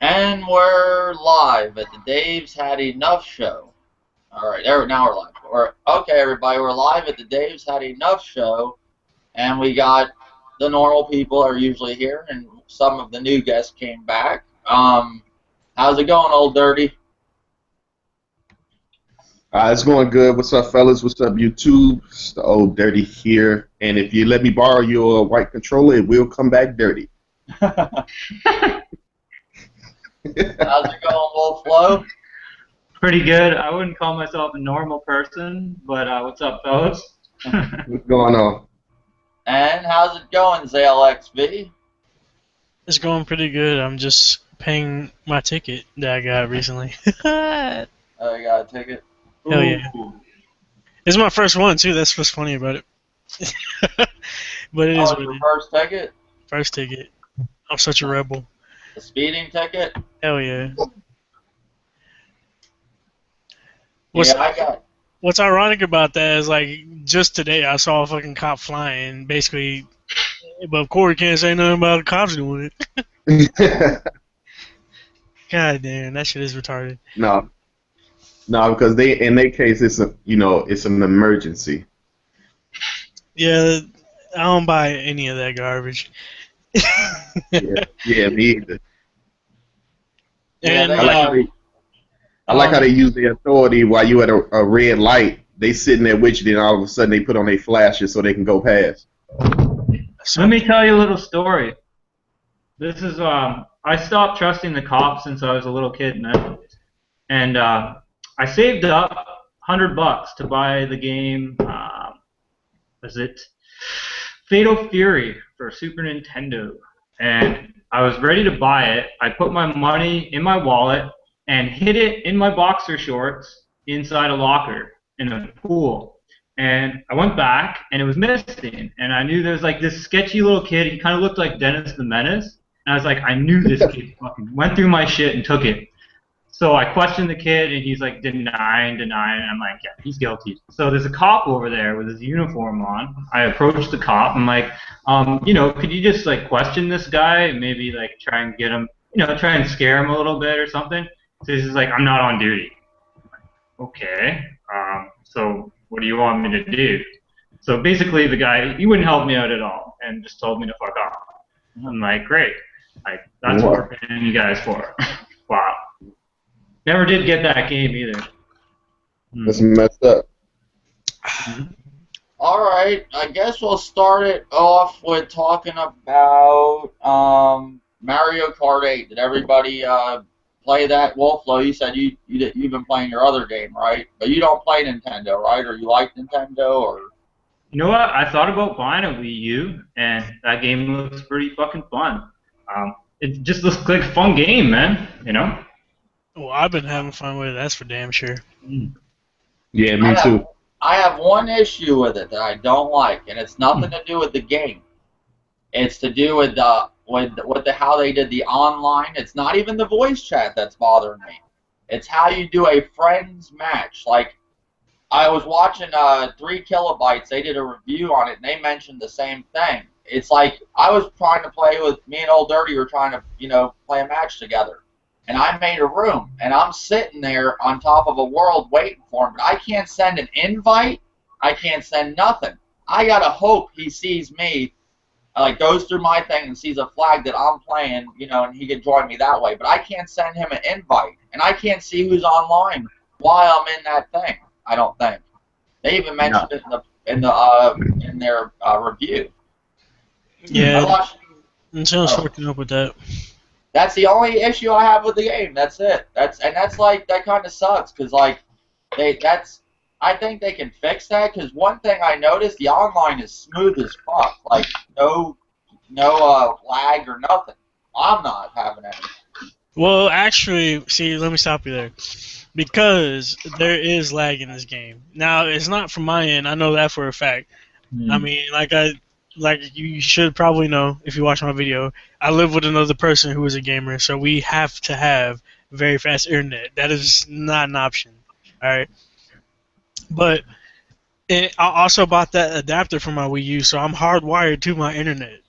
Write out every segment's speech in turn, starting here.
And we're live at the Dave's Had Enough show. All right, now we're live. Okay, everybody, we're live at the Dave's Had Enough show, and we got the normal people are usually here, and some of the new guests came back. How's it going, Old Dirty? It's going good. What's up, fellas? What's up, YouTube? It's the Old Dirty here. And if you let me borrow your white controller, it will come back dirty. How's it going, vvolflovv? Pretty good. I wouldn't call myself a normal person, but what's up, fellas? What's going on? And how's it going, Zael XV? It's going pretty good. I'm just paying my ticket that I got recently. Oh, you got a ticket? Hell yeah. It's my first one, too. That's what's funny about it. But it is what your it is. first ticket? First ticket. I'm such a rebel. A speeding ticket? Hell yeah. What's ironic about that is, like, just today I saw a fucking cop flying, basically, but Corey can't say nothing about the cops doing it. God damn, that shit is retarded. No, because in their case, it's it's an emergency. Yeah, I don't buy any of that garbage. yeah, me either. And I like how they use the authority while you at a red light. They sitting there with you, then all of a sudden they put on their flashes so they can go past. Let me tell you a little story. This is I stopped trusting the cops since I was a little kid, and I saved up $100 to buy the game. Was it Fatal Fury for Super Nintendo? And I was ready to buy it. I put my money in my wallet and hid it in my boxer shorts inside a locker in a pool. And I went back, and it was missing. And I knew there was like this sketchy little kid. He kind of looked like Dennis the Menace. And I was like, I knew this kid fucking went through my shit and took it. So I questioned the kid, and he's like denying. And I'm like, yeah, he's guilty. So there's a cop over there with his uniform on. I approached the cop. I'm like, could you just like question this guy and maybe like try and get him, try and scare him a little bit or something? So he's just like, I'm not on duty. Okay. So what do you want me to do? So basically the guy, he wouldn't help me out at all and just told me to fuck off. I'm like, great. That's what we're paying you guys for. Wow. Never did get that game either. That's messed up. All right, I guess we'll start it off with talking about Mario Kart 8. Did everybody play that? vvolflovv, you said you've been playing your other game, right? But you don't play Nintendo, right? Or you like Nintendo, or? You know what? I thought about buying a Wii U, and that game looks pretty fucking fun. It just looks like a fun game, man. Well, I've been having fun with it. That's for damn sure. Yeah, me too. I have one issue with it that I don't like, and it's nothing to do with the game. It's to do with how they did the online. It's not even the voice chat that's bothering me. It's how you do a friends match. Like, I was watching 3 Kilobytes. They did a review on it, and they mentioned the same thing. It's like I was trying to play with me and Old Dirty. Were trying to play a match together, and I made a room, and I'm sitting there on top of a world waiting for him. But I can't send an invite. I can't send nothing. I gotta hope he sees me, like goes through my thing and sees a flag that I'm playing, and he can join me that way. But I can't send him an invite, and I can't see who's online while I'm in that thing. I don't think they even mentioned it in their review. Yeah, Nintendo's fucking up with that. That's the only issue I have with the game. That's it. That's like that kind of sucks because like I think they can fix that because one thing I noticed, the online is smooth as fuck. Like no lag or nothing. I'm not having any. Well, actually, see, let me stop you there. Because there is lag in this game. Now, it's not from my end. I know that for a fact. I mean, like you should probably know if you watch my video, I live with another person who is a gamer, so we have to have very fast internet. That is not an option. All right. But I also bought that adapter for my Wii U, so I'm hardwired to my internet.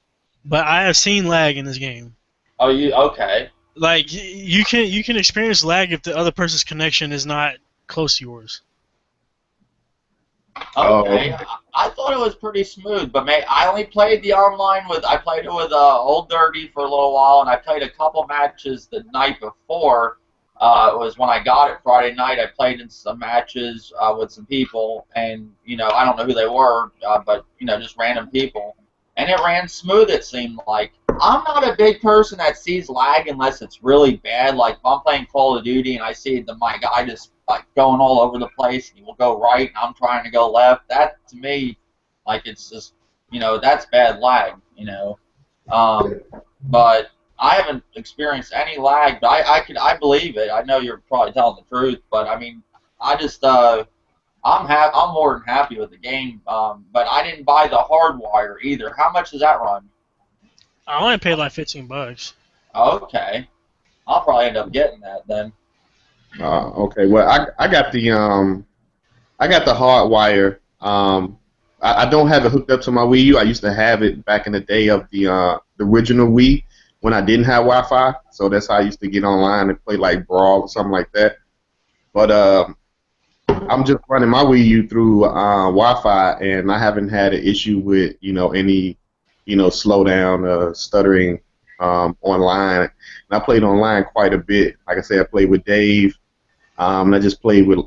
But I have seen lag in this game. Oh, you okay? Like you can experience lag if the other person's connection is not close to yours. Okay, Oh, I thought it was pretty smooth, but I only played the online with. I played it with Old Dirty for a little while, and I played a couple matches the night before. It was when I got it Friday night. I played in some matches with some people, and I don't know who they were, but just random people, and it ran smooth. It seemed like I'm not a big person that sees lag unless it's really bad. Like if I'm playing Call of Duty and I see my guy just like going all over the place, and he will go right, and I'm trying to go left. That to me, like it's just that's bad lag. But I haven't experienced any lag. But I believe it. I know you're probably telling the truth, but I mean, I just I'm more than happy with the game. But I didn't buy the hardwire either. How much does that run? I only paid like $15. Okay, I'll probably end up getting that then. okay. Well, I got the hard wire. I don't have it hooked up to my Wii U. I used to have it back in the day of the original Wii when I didn't have Wi-Fi. So that's how I used to get online and play like Brawl or something like that. But I'm just running my Wii U through Wi-Fi, and I haven't had an issue with any slowdown, stuttering online. And I played online quite a bit. Like I said, I played with Dave. And I just played with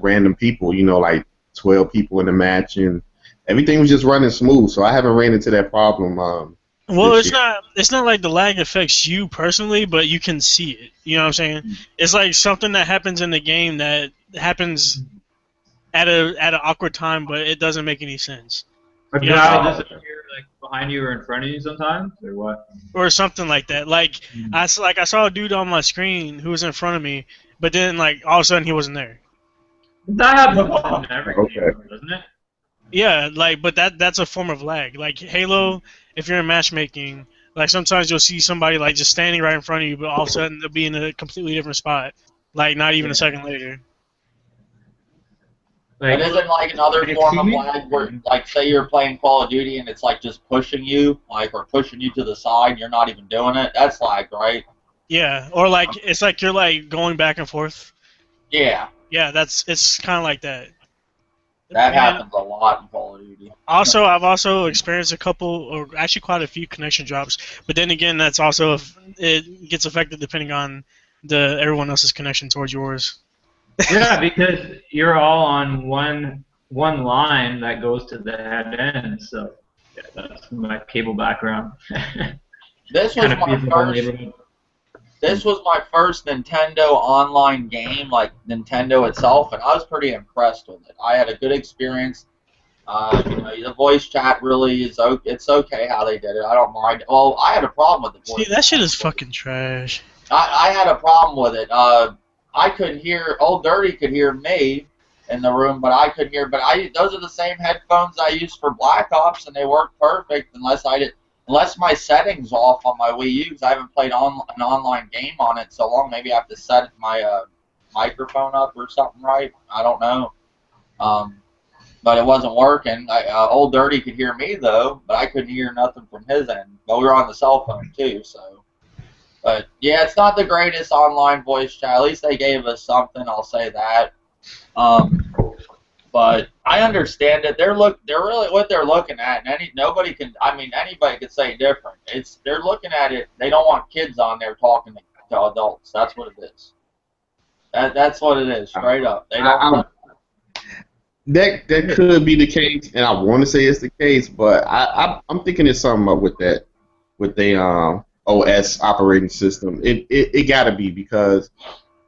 random people, like 12 people in the match, and everything was just running smooth. So I haven't ran into that problem. Well, This year. it's not like the lag affects you personally, but you can see it. You know what I'm saying? It's like something that happens in the game that happens at an awkward time, but it doesn't make any sense. Like Yeah. guy disappear like behind you or in front of you sometimes, or what? Or something like that. Like I saw a dude on my screen who was in front of me, but then like all of a sudden he wasn't there. That happens in every game, doesn't it? Yeah, like but that's a form of lag. Like Halo, if you're in matchmaking, like sometimes you'll see somebody like just standing right in front of you, but all of a sudden they'll be in a completely different spot, like not even a second later. But isn't like another form of lag where, like, say you're playing Call of Duty and it's like just pushing you, like, or pushing you to the side, and you're not even doing it? That's lag, right? Yeah, or like it's like you're like going back and forth. Yeah. Yeah, it's kind of like that. That happens a lot in Call of Duty. Also, I've also experienced a couple, or actually quite a few connection drops. But then again, that's also it gets affected depending on everyone else's connection towards yours. Yeah, because you're all on one line that goes to the head end. So yeah, that's my cable background. This was my first Nintendo online game, like Nintendo itself, and I was pretty impressed with it. I had a good experience. The voice chat really it's okay how they did it. I don't mind. Well, I had a problem with the voice. See, that shit is fucking trash. I had a problem with it. I couldn't hear. Old Dirty could hear me in the room, but I couldn't hear. But those are the same headphones I used for Black Ops, and they work perfect unless my settings off on my Wii U, because I haven't played an online game on it so long. Maybe I have to set my microphone up or something right. I don't know. But it wasn't working. Old Dirty could hear me though, but I couldn't hear nothing from his end. But we were on the cell phone too, so. But yeah, it's not the greatest online voice chat. At least they gave us something. I'll say that. But I understand it. They're really what they're looking at, and anybody could say different. They're looking at it. They don't want kids on there talking to adults. That's what it is. That's what it is, straight up. They don't. That could be the case, and I want to say it's the case, but I'm thinking there's something up with that, with the OS operating system. It gotta be, because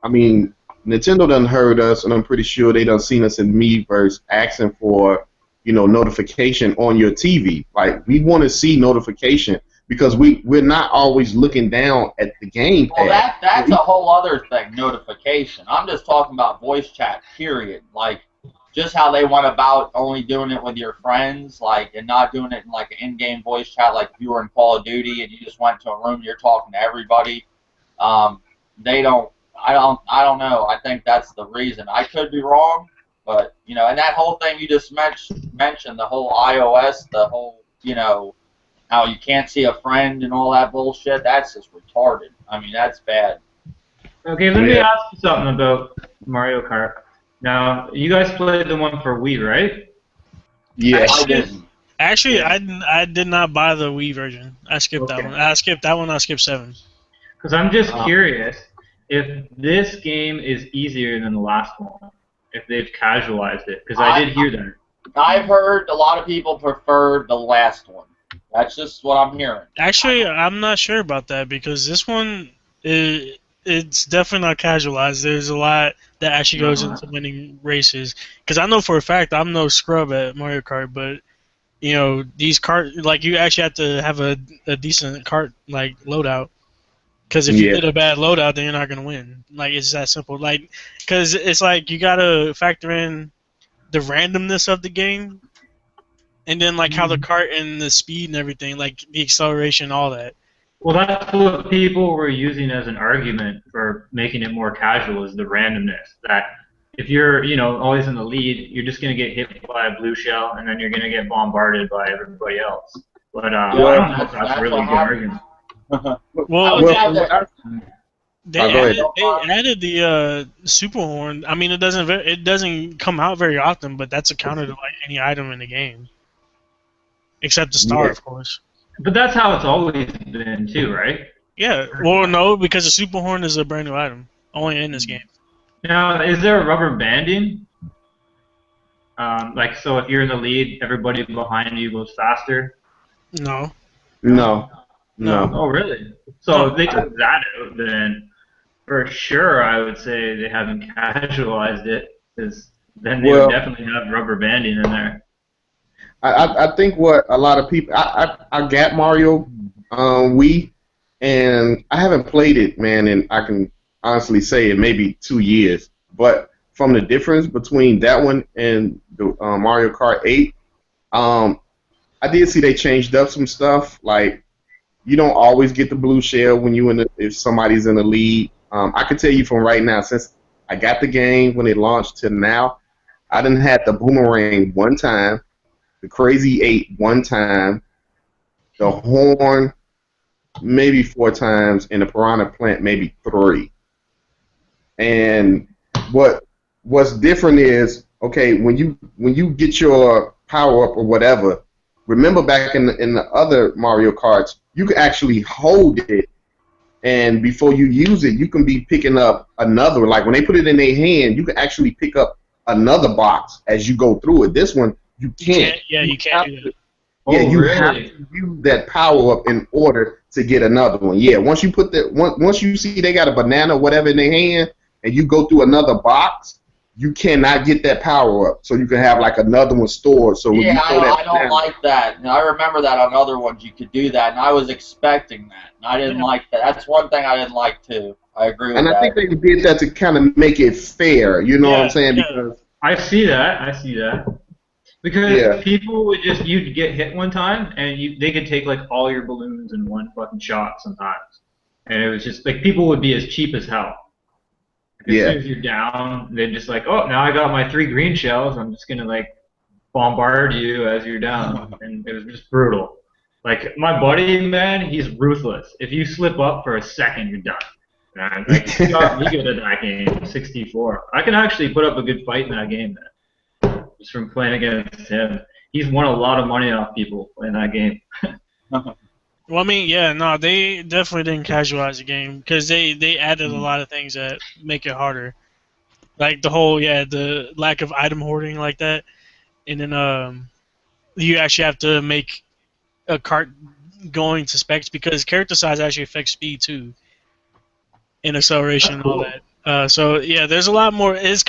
I mean, Nintendo done heard us, and I'm pretty sure they done seen us in Miiverse asking for notification on your TV. Like, we want to see notification, because we're not always looking down at the gamepad. Well, that's a whole other thing, notification. I'm just talking about voice chat, period. Like, just how they went about only doing it with your friends, like, and not doing it in like an in-game voice chat, like if you were in Call of Duty and you just went to a room and you're talking to everybody. They don't. I don't know. I think that's the reason. I could be wrong, but and that whole thing you just mentioned, the whole iOS, the whole how you can't see a friend and all that bullshit. That's just retarded. I mean, that's bad. Okay, let me ask you something about Mario Kart. Now, you guys played the one for Wii, right? Yeah. I didn't. Actually, Yeah. I did not buy the Wii version. I skipped that Okay. one. I skipped that one. I skipped 7. Because I'm just curious if this game is easier than the last one, if they've casualized it. Because I did hear that. I've heard a lot of people prefer the last one. That's just what I'm hearing. Actually, I'm not sure about that because this one, it's definitely not casualized. There's a lot that actually goes into winning races. Because I know for a fact I'm no scrub at Mario Kart, but you know these cart like you actually have to have a decent cart like loadout. Because if you get a bad loadout, then you're not gonna win. Like it's that simple. Like because it's like you gotta factor in the randomness of the game. And then, like, how the cart and the speed and everything, like, the acceleration, all that. Well, that's what people were using as an argument for making it more casual is the randomness. That if you're, always in the lead, you're just going to get hit by a blue shell, and then you're going to get bombarded by everybody else. But I don't know if that's really a good argument. They added the super horn. I mean, it doesn't come out very often, but that's a counter to, like, any item in the game. Except the star, of course. But that's how it's always been, too, right? Yeah. Well, no, because the super horn is a brand new item, only in this game. Now, is there rubber banding? So if you're in the lead, everybody behind you goes faster? No. No. Oh, really? So if they took that out, then for sure I would say they haven't casualized it, because then they would definitely have rubber banding in there. I think what a lot of people I got Mario Wii, and I haven't played it, man, and I can honestly say it maybe 2 years. But from the difference between that one and the Mario Kart 8, I did see they changed up some stuff. Like you don't always get the blue shell when if somebody's in the lead. I can tell you from right now, since I got the game when it launched to now, I done had the boomerang one time. The Crazy 8 one time, the Horn maybe 4 times, and the Piranha Plant maybe 3. And what's different is, okay, when you get your power up or whatever, remember back in the other Mario Karts, you can actually hold it, and before you use it, you can be picking up another. Like when they put it in their hand, you can actually pick up another box as you go through it. This one. You can't. You can't do that. Yeah, you have to use that power up in order to get another one. Yeah, once you put once you see they got a banana or whatever in their hand, and you go through another box, you cannot get that power up. So you can have like another one stored. So when I don't like that. And I remember that on other ones you could do that, and I was expecting that, and I didn't like that. That's one thing I didn't like too. I agree with that. And I think they did that to kind of make it fair. You know what I'm saying? Because I see that. Because people would you'd get hit one time, and they could take like all your balloons in one fucking shot sometimes. And it was just like people would be as cheap as hell. As soon as you're down, they're just like, oh, now I got my 3 green shells, I'm just gonna like bombard you as you're down. And it was just brutal. Like my buddy, man, he's ruthless. If you slip up for a second, you're done. And like he got me good at that game, 64. I can actually put up a good fight in that game, man. Just from playing against him. He's won a lot of money off people playing that game. Well, I mean, they definitely didn't casualize the game because they added a lot of things that make it harder. Like the whole, the lack of item hoarding like that. And then you actually have to make a cart going to specs because character size actually affects speed too. And acceleration and all that. There's a lot more. It's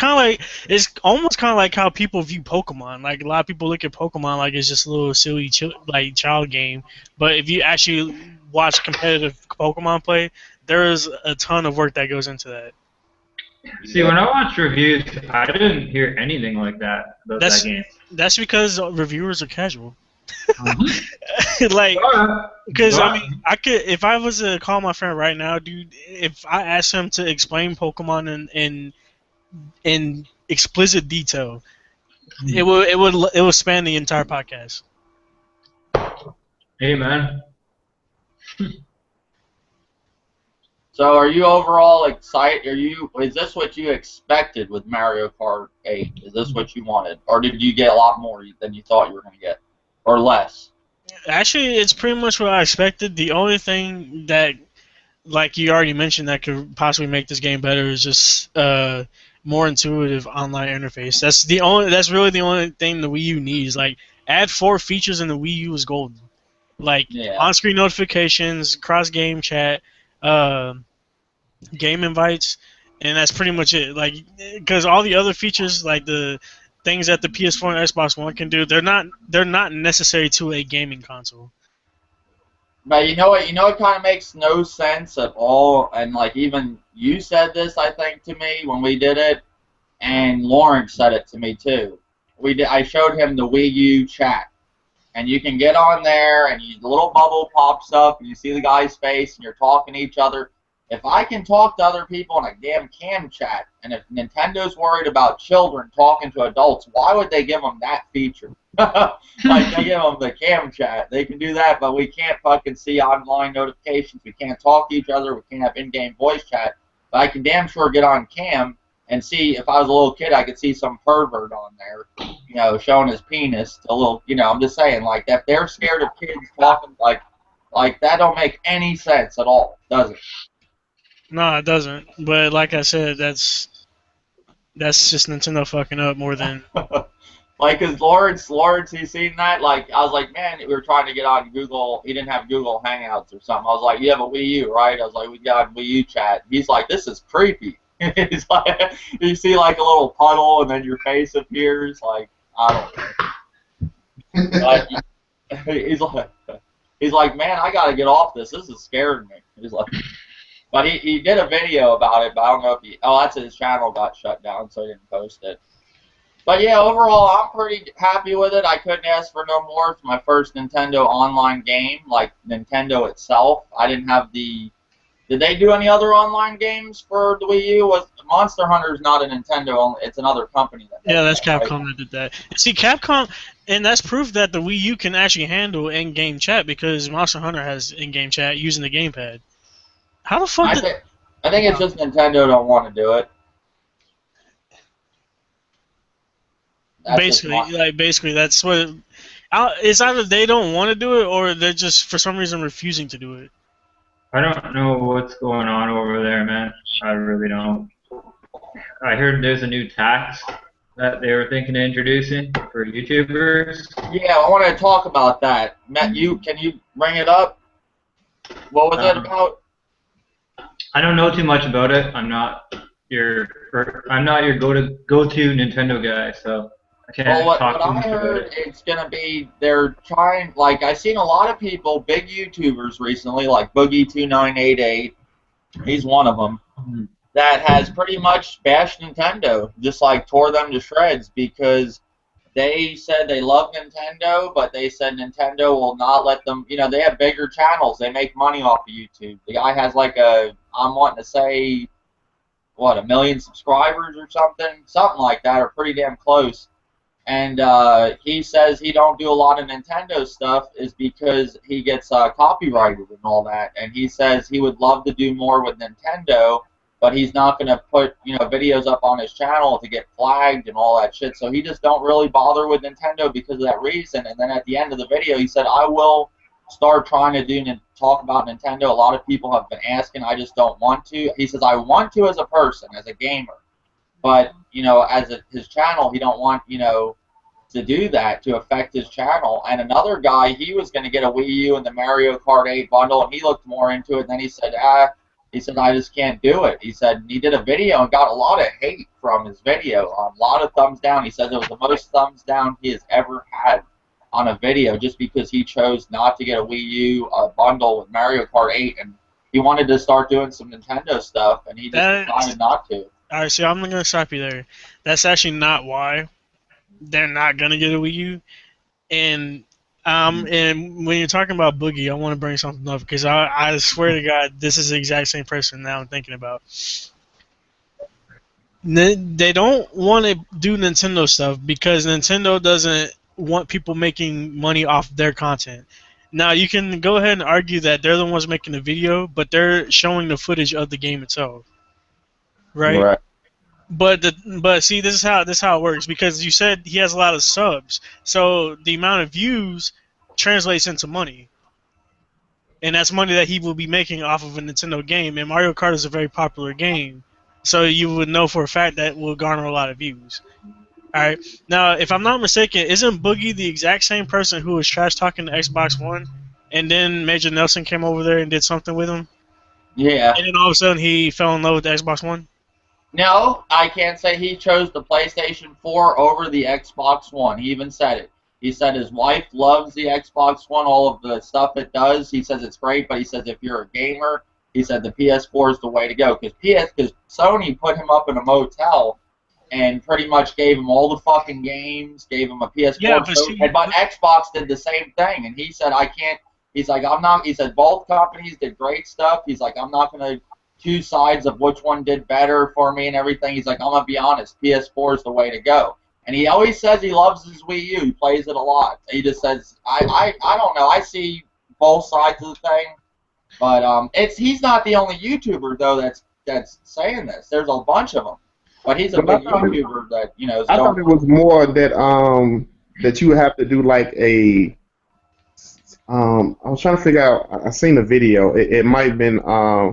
almost kind of like how people view Pokemon. Like a lot of people look at Pokemon like it's just a little silly child game. But if you actually watch competitive Pokemon play, there is a ton of work that goes into that. See, when I watched reviews, I didn't hear anything like that about that game. That's because reviewers are casual. Because I mean, if I was to call my friend right now, dude, if I asked him to explain Pokemon in explicit detail, it would span the entire podcast. Hey, man. So are you overall excited? Is this what you expected with Mario Kart 8? Is this what you wanted? Or did you get a lot more than you thought you were going to get? Or less? Actually, it's pretty much what I expected. The only thing that, like you already mentioned, that could possibly make this game better is just more intuitive online interface. That's really the only thing the Wii U needs. Like, add 4 features and the Wii U is golden. Like Yeah. on-screen notifications, cross-game chat, uh, game invites, and that's pretty much it. Like, because all the other features, like the things that the PS4 and Xbox One can do, they're not necessary to a gaming console. But you know what? You know it kind of makes no sense at all. And like even you said this, I think, to me when we did it, and Lawrence said it to me too. I showed him the Wii U chat, and you can get on there, and the little bubble pops up, and you see the guy's face, and you're talking to each other. If I can talk to other people in a damn cam chat, and if Nintendo's worried about children talking to adults, why would they give them that feature? Like, they give them the cam chat. They can do that, but we can't fucking see online notifications. We can't talk to each other. We can't have in-game voice chat. But I can damn sure get on cam and see, if I was a little kid, I could see some pervert on there, showing his penis to a little, I'm just saying, like, if they're scared of kids talking, like that don't make any sense at all, does it? No, it doesn't. But like I said, that's just Nintendo fucking up more than. Like, cause Lawrence, he seen that. Like, I was like, man, we were trying to get on Google. He didn't have Google Hangouts or something. I was like, you have a Wii U, right? I was like, we got on Wii U chat. He's like, this is creepy. He's like, you see like a little puddle, and then your face appears. Like, I don't know. Like, he's like, man, I gotta get off this. This is scaring me. He's like. But he did a video about it, but I don't know if that's his channel got shut down, so he didn't post it. But yeah, overall, I'm pretty happy with it. I couldn't ask for no more. It's my first Nintendo online game, like Nintendo itself. I didn't have Did they do any other online games for the Wii U? Monster Hunter is not a Nintendo, it's another company. That's Capcom that did that. See, Capcom, and that's proof that the Wii U can actually handle in-game chat because Monster Hunter has in-game chat using the gamepad. How the fuck? I think it's just Nintendo don't want to do it. Basically, that's what. It's either they don't want to do it or they're just for some reason refusing to do it. I don't know what's going on over there, man. I really don't. I heard there's a new tax that they were thinking of introducing for YouTubers. Yeah, I want to talk about that. Matt, can you bring it up? What was it about? I don't know too much about it. I'm not your go-to Nintendo guy, so I can't talk too much about it. It's gonna be they're trying. Like, I've seen a lot of people, big YouTubers recently, like Boogie2988. He's one of them that has pretty much bashed Nintendo, just like tore them to shreds because they said they love Nintendo, but they said Nintendo will not let them. They have bigger channels. They make money off of YouTube. The guy has like I'm wanting to say, 1 million subscribers or something like that, or pretty damn close. And he says he don't do a lot of Nintendo stuff is because he gets copyrighted and all that. And he says he would love to do more with Nintendo, but he's not going to put videos up on his channel to get flagged and all that shit. So he just don't really bother with Nintendo because of that reason. And then at the end of the video, he said, I will start trying to talk about Nintendo. A lot of people have been asking. I just don't want to. He says, I want to as a person, as a gamer. But, as his channel, he don't want, to do that, to affect his channel. And another guy, he was going to get a Wii U and the Mario Kart 8 bundle, and he looked more into it. And then he said, I just can't do it. He said he did a video and got a lot of hate from his video, a lot of thumbs down. He said it was the most thumbs down he has ever had on a video just because he chose not to get a Wii U bundle with Mario Kart 8, and he wanted to start doing some Nintendo stuff, and he just decided not to. Alright, so I'm going to stop you there. That's actually not why they're not going to get a Wii U. And when you're talking about Boogie, I want to bring something up because I swear to God, this is the exact same person that I'm thinking about. They don't want to do Nintendo stuff because Nintendo doesn't want people making money off their content. Now you can go ahead and argue that they're the ones making the video, but they're showing the footage of the game itself, right? Right. But see, this is how it works, because you said he has a lot of subs, so the amount of views translates into money, and that's money that he will be making off of a Nintendo game. And Mario Kart is a very popular game, so you would know for a fact that will garner a lot of views. All right. Now, if I'm not mistaken, isn't Boogie the exact same person who was trash talking the Xbox One, and then Major Nelson came over there and did something with him, Yeah. and then all of a sudden he fell in love with the Xbox One? No, I can't say he chose the PlayStation 4 over the Xbox One. He even said it. He said his wife loves the Xbox One, all of the stuff it does. He says it's great, but he says if you're a gamer, he said the PS4 is the way to go. Because Sony put him up in a motel and pretty much gave him all the fucking games, gave him a PS4. Yeah, but Xbox did the same thing, and he said, I can't. He's like, I'm not. He said both companies did great stuff. He's like, I'm not going to two sides of which one did better for me and everything. He's like, I'm gonna be honest, PS4 is the way to go. And he always says he loves his Wii U. He plays it a lot. He just says, I don't know. I see both sides of the thing, but he's not the only YouTuber though that's saying this. There's a bunch of them, but he's a big YouTuber that is. I thought it was more that that you would have to do like a. I was trying to figure out. I seen a video. It might have been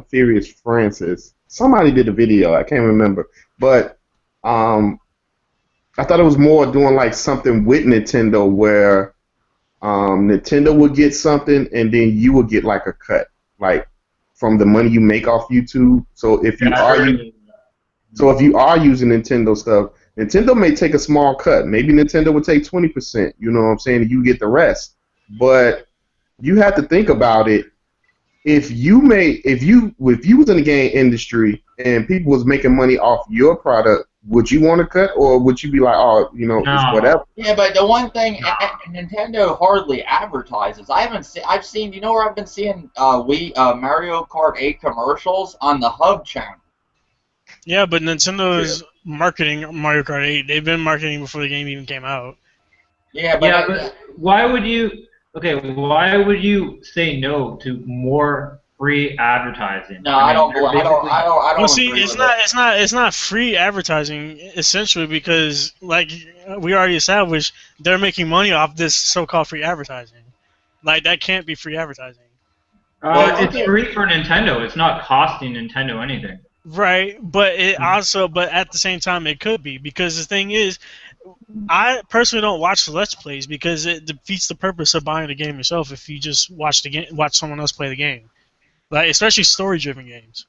Furious Francis. Somebody did a video. I can't remember. But I thought it was more doing like something with Nintendo where Nintendo would get something and then you would get like a cut, like from the money you make off YouTube. So if you are using Nintendo stuff, Nintendo may take a small cut. Maybe Nintendo would take 20%. You know what I'm saying? And you get the rest. But you have to think about it. If you was in the game industry and people was making money off your product, would you want to cut, or would you be like, oh, it's whatever? Yeah, but the one thing, Nintendo hardly advertises. I've seen, where I've been seeing Mario Kart 8 commercials on the Hub channel. Yeah, but Nintendo is marketing Mario Kart 8. They've been marketing before the game even came out. Yeah, but why would you? Okay, why would you say no to more free advertising? No, I don't. Well, see, it's not free advertising essentially, because like we already established, they're making money off this so-called free advertising. Like that can't be free advertising. It's free for Nintendo. It's not costing Nintendo anything. Right, but but at the same time, it could be, because the thing is, I personally don't watch the Let's Plays because it defeats the purpose of buying the game yourself if you just watch someone else play the game, like especially story-driven games.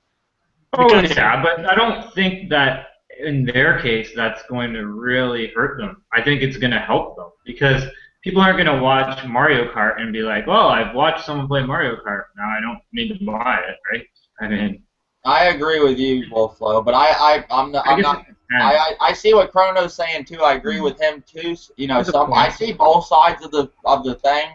Because, yeah, but I don't think that in their case that's going to really hurt them. I think it's going to help them, because people aren't going to watch Mario Kart and be like, "Well, I've watched someone play Mario Kart. Now I don't need to buy it," right? I mean, I agree with you, vvolflovv, but I see what Chrono's saying too. I agree with him too. I see both sides of the thing.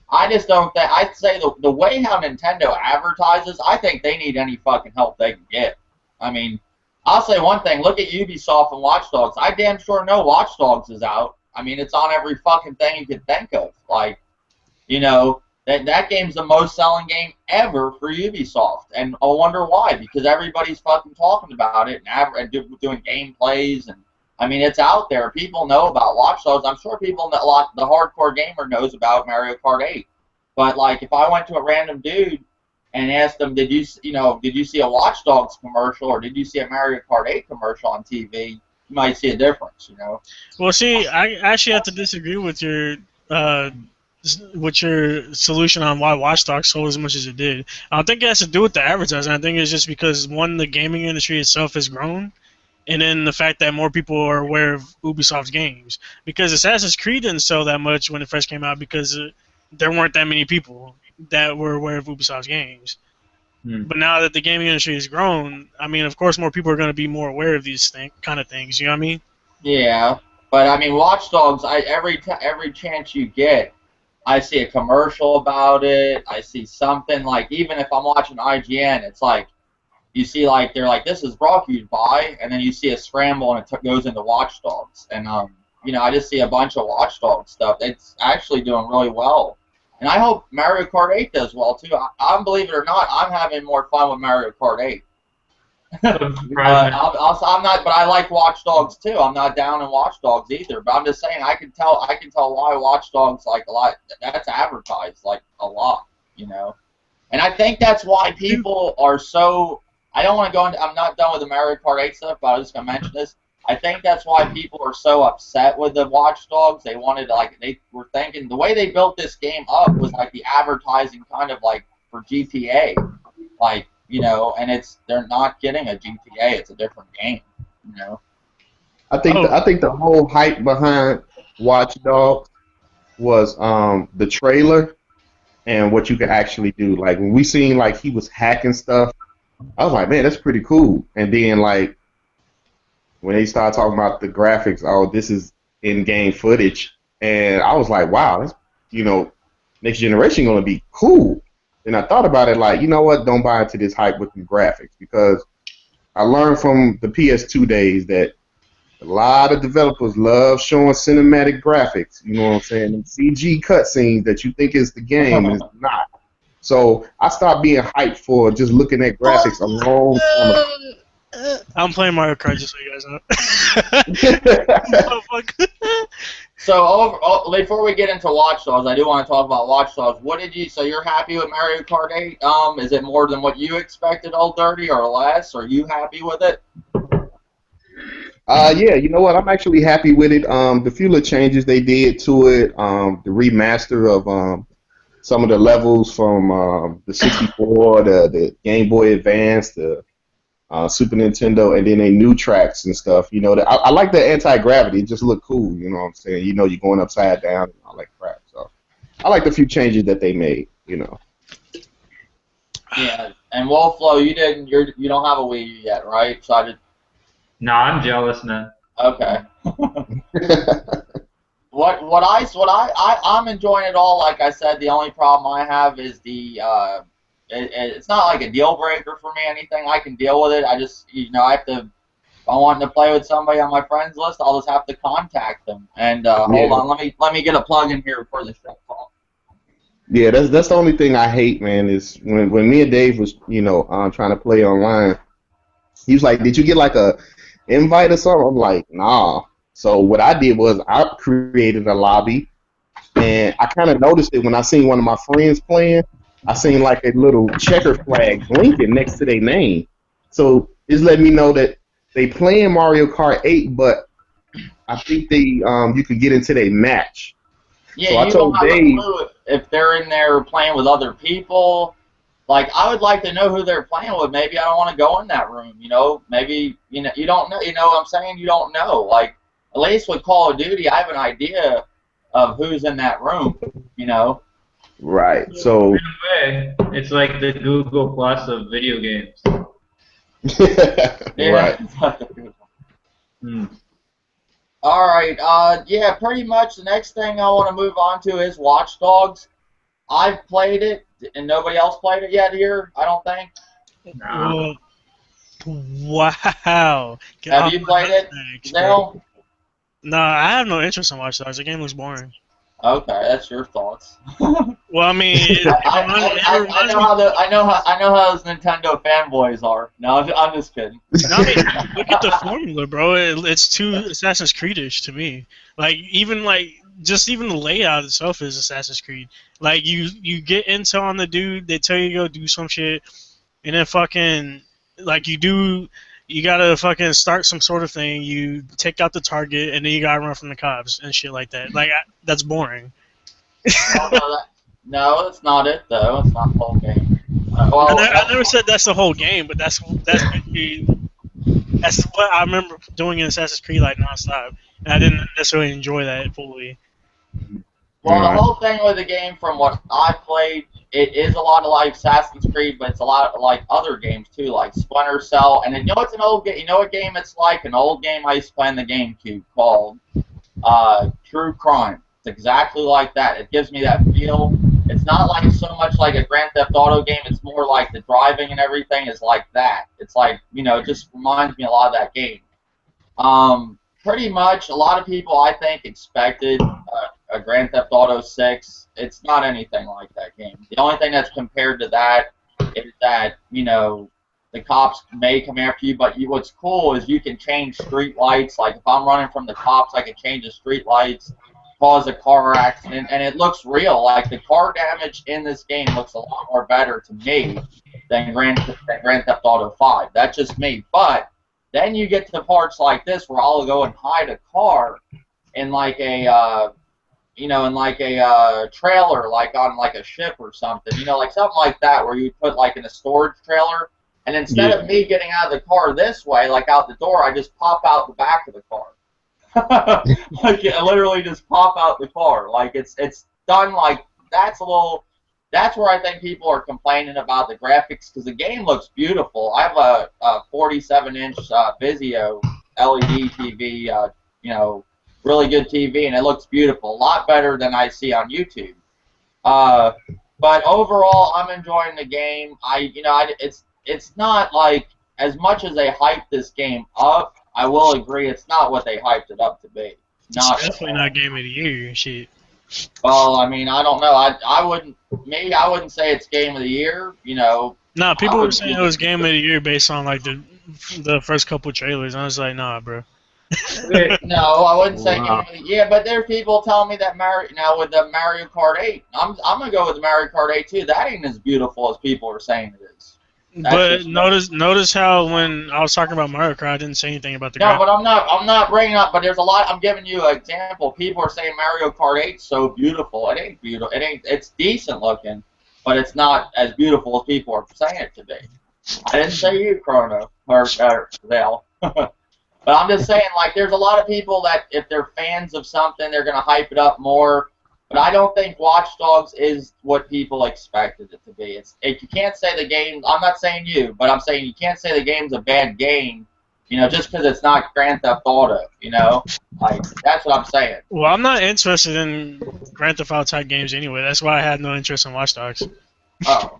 I just don't think. I'd say the way how Nintendo advertises, I think they need any fucking help they can get. I mean, I'll say one thing. Look at Ubisoft and Watch Dogs. I damn sure know Watch Dogs is out. I mean, it's on every fucking thing you could think of. Like, that game's the most selling game ever for Ubisoft, and I wonder why. Because everybody's fucking talking about it and doing gameplays, and I mean, it's out there. People know about Watch Dogs. I'm sure the hardcore gamer knows about Mario Kart 8. But like, if I went to a random dude and asked him, did you see a Watch Dogs commercial, or did you see a Mario Kart 8 commercial on TV? You might see a difference, Well, see, I actually have to disagree with your solution on why Watch Dogs sold as much as it did. I don't think it has to do with the advertising. I think it's just because, one, the gaming industry itself has grown, and then the fact that more people are aware of Ubisoft's games. Because Assassin's Creed didn't sell that much when it first came out because there weren't that many people that were aware of Ubisoft's games. But now that the gaming industry has grown, I mean, of course, more people are going to be more aware of these kind of things. You know what I mean? Yeah, but I mean, Watch Dogs. Every chance you get, I see a commercial about it. I see something, like, even if I'm watching IGN, it's like you see, like, they're like, this is brought to you by, and then you see a scramble and it goes into Watch Dogs, and I just see a bunch of Watch Dogs stuff. It's actually doing really well. And I hope Mario Kart 8 does well too. I believe it or not, I'm having more fun with Mario Kart 8. I'm not, but I like Watch Dogs too. I'm not down in Watch Dogs either. But I'm just saying, I can tell why Watch Dogs like a lot. That's advertised like a lot, you know. And I think that's why people are so. I don't want to go into. I'm not done with the Mario Kart 8 stuff, but I was just gonna mention this. I think that's why people are so upset with the Watch Dogs. They wanted they were thinking the way they built this game up was like the advertising kind of like for GTA, like. You know, and they're not getting a GTA. It's a different game. You know. I think the whole hype behind Watch Dogs was the trailer and what you could actually do. Like when we seen like he was hacking stuff, I was like, man, that's pretty cool. And then like when they started talking about the graphics, oh, this is in-game footage, and I was like, wow, that's, you know, next generation gonna be cool. And I thought about it like, you know what, don't buy into this hype with the graphics, because I learned from the PS2 days that a lot of developers love showing cinematic graphics, you know what I'm saying, and CG cutscenes that you think is the game is not. So I stopped being hyped for just looking at graphics a long time ago. I'm playing Mario Kart just so you guys know. So before we get into Watch Dogs, I do want to talk about Watch Dogs. So you're happy with Mario Kart 8? Is it more than what you expected, Old Dirty, or less? Are you happy with it? Yeah, you know what? I'm actually happy with it. The few little changes they did to it, the remaster of some of the levels from the 64, the Game Boy Advance, the Super Nintendo, and then they new tracks and stuff. You know, I like the anti-gravity. It just looked cool. You know what I'm saying? You know, you're going upside down and all that crap. So I like the few changes that they made. You know. Yeah, and vvolflovv, you don't have a Wii U yet, right? So I just. No, I'm jealous, man. Okay. I'm enjoying it all. Like I said, the only problem I have is it's not like a deal breaker for me. Anything I can deal with it. I just I have to. If I want to play with somebody on my friends list, I'll just have to contact them. And hold on, let me get a plug in here for the show call. Yeah, that's the only thing I hate, man. Is when me and Dave was trying to play online. He was like, "Did you get like a invite or something?" I'm like, "Nah." So what I did was I created a lobby, and I kind of noticed it when I seen one of my friends playing. I seen like a little checker flag blinking next to their name. So it's letting me know that they playing Mario Kart 8, but I think you could get into their match. Yeah, so I told don't have Dave, a clue if they're in there playing with other people. Like, I would like to know who they're playing with. Maybe I don't want to go in that room, Maybe, you don't know. You know what I'm saying? You don't know. Like, at least with Call of Duty, I have an idea of who's in that room, Right. So in a way, it's like the Google Plus of video games. Right. All right. Yeah, pretty much the next thing I want to move on to is Watch Dogs. I've played it, and nobody else played it yet here, I don't think. No. Wow. Have you played it, Zael? No, I have no interest in Watch Dogs. The game looks boring. Okay, that's your thoughts. Well, I mean, I know how those Nintendo fanboys are. No, I'm just kidding. No, I mean, look at the formula, bro. It's too Assassin's Creed-ish to me. Like even the layout itself is Assassin's Creed. Like you get intel on the dude, they tell you to go do some shit, and then fucking like you gotta fucking start some sort of thing. You take out the target, and then you gotta run from the cops and shit like that. Like that's boring. No, that's not it though. It's not the whole game. I never said that's the whole game, but that's what I remember doing in Assassin's Creed like nonstop, and I didn't necessarily enjoy that fully. Well, the whole thing with the game, from what I played, it is a lot of like Assassin's Creed, but it's a lot of like other games too, like Splinter Cell. And it's an old game. You know what game it's like? An old game I used to play in the GameCube called True Crime. It's exactly like that. It gives me that feel. It's not like so much like a Grand Theft Auto game. It's more like the driving and everything is like that. It's like, it just reminds me a lot of that game. Pretty much, a lot of people I think expected a Grand Theft Auto 6. It's not anything like that game. The only thing that's compared to that is that, you know, the cops may come after you, but what's cool is you can change street lights. Like if I'm running from the cops, I can change the street lights, cause a car accident, and it looks real. Like the car damage in this game looks a lot more better to me than Grand Theft Auto 5. That's just me. But then you get to parts like this where I'll go and hide a car in like a you know, in like a trailer, like on like a ship or something, you know, like something like that, where you put like in a storage trailer, and instead of me getting out of the car this way, like out the door, I just pop out the back of the car. Like I literally just pop out the car. Like it's done like that's a little. That's where I think people are complaining about the graphics, because the game looks beautiful. I have a 47-inch Vizio LED TV, you know, really good TV, and it looks beautiful. A lot better than I see on YouTube. But overall, I'm enjoying the game. It's not like, as much as they hype this game up, I will agree it's not what they hyped it up to be. It's definitely not Game of the Year shit. Well, I mean, I don't know. I wouldn't say it's Game of the Year. You know. Nah, people were saying it was Game of the Year based on like the first couple trailers. I was like, nah, bro. No, I wouldn't say Game of the Year. Yeah, but there's people telling me that with the Mario Kart 8, I'm gonna go with the Mario Kart 8 too. That ain't as beautiful as people are saying it is. But notice how when I was talking about Mario Kart, I didn't say anything about the graphics. No, but I'm not bringing up. But there's a lot. I'm giving you an example. People are saying Mario Kart 8's so beautiful. It ain't beautiful. It's decent looking, but it's not as beautiful as people are saying it to be. I didn't say you, Chrono or Zael. But I'm just saying, like, there's a lot of people that if they're fans of something, they're gonna hype it up more. But I don't think Watch Dogs is what people expected it to be. You can't say the game. I'm not saying you, but I'm saying you can't say the game's a bad game, you know, just because it's not Grand Theft Auto. You know, like that's what I'm saying. Well, I'm not interested in Grand Theft Auto type games anyway. That's why I had no interest in Watch Dogs. Oh.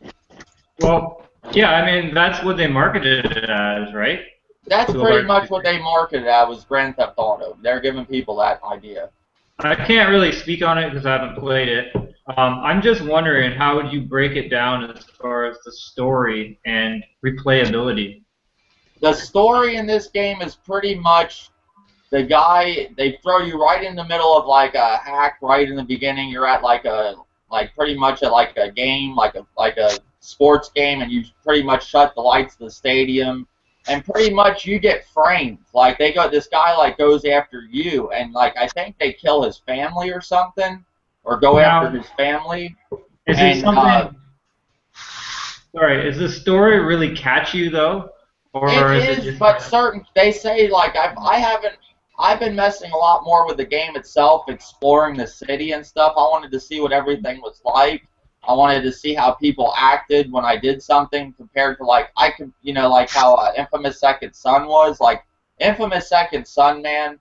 Well, yeah, I mean that's what they marketed it as, right? That's pretty much what they marketed it as, was Grand Theft Auto. They're giving people that idea. I can't really speak on it because I haven't played it. I'm just wondering, how would you break it down as far as the story and replayability? The story in this game is pretty much the guy. They throw you right in the middle of like a hack right in the beginning. You're at pretty much at like a game, like a sports game, and you pretty much shut the lights of the stadium. And pretty much you get framed. Like this guy like goes after you, and like I think they kill his family or something, or go after his family. Is it something? Sorry, is the story really catchy though, or it is? But certain they say like I've been messing a lot more with the game itself, exploring the city and stuff. I wanted to see what everything was like. I wanted to see how people acted when I did something compared to like like how Infamous Second Son was. Like Infamous Second Son, man,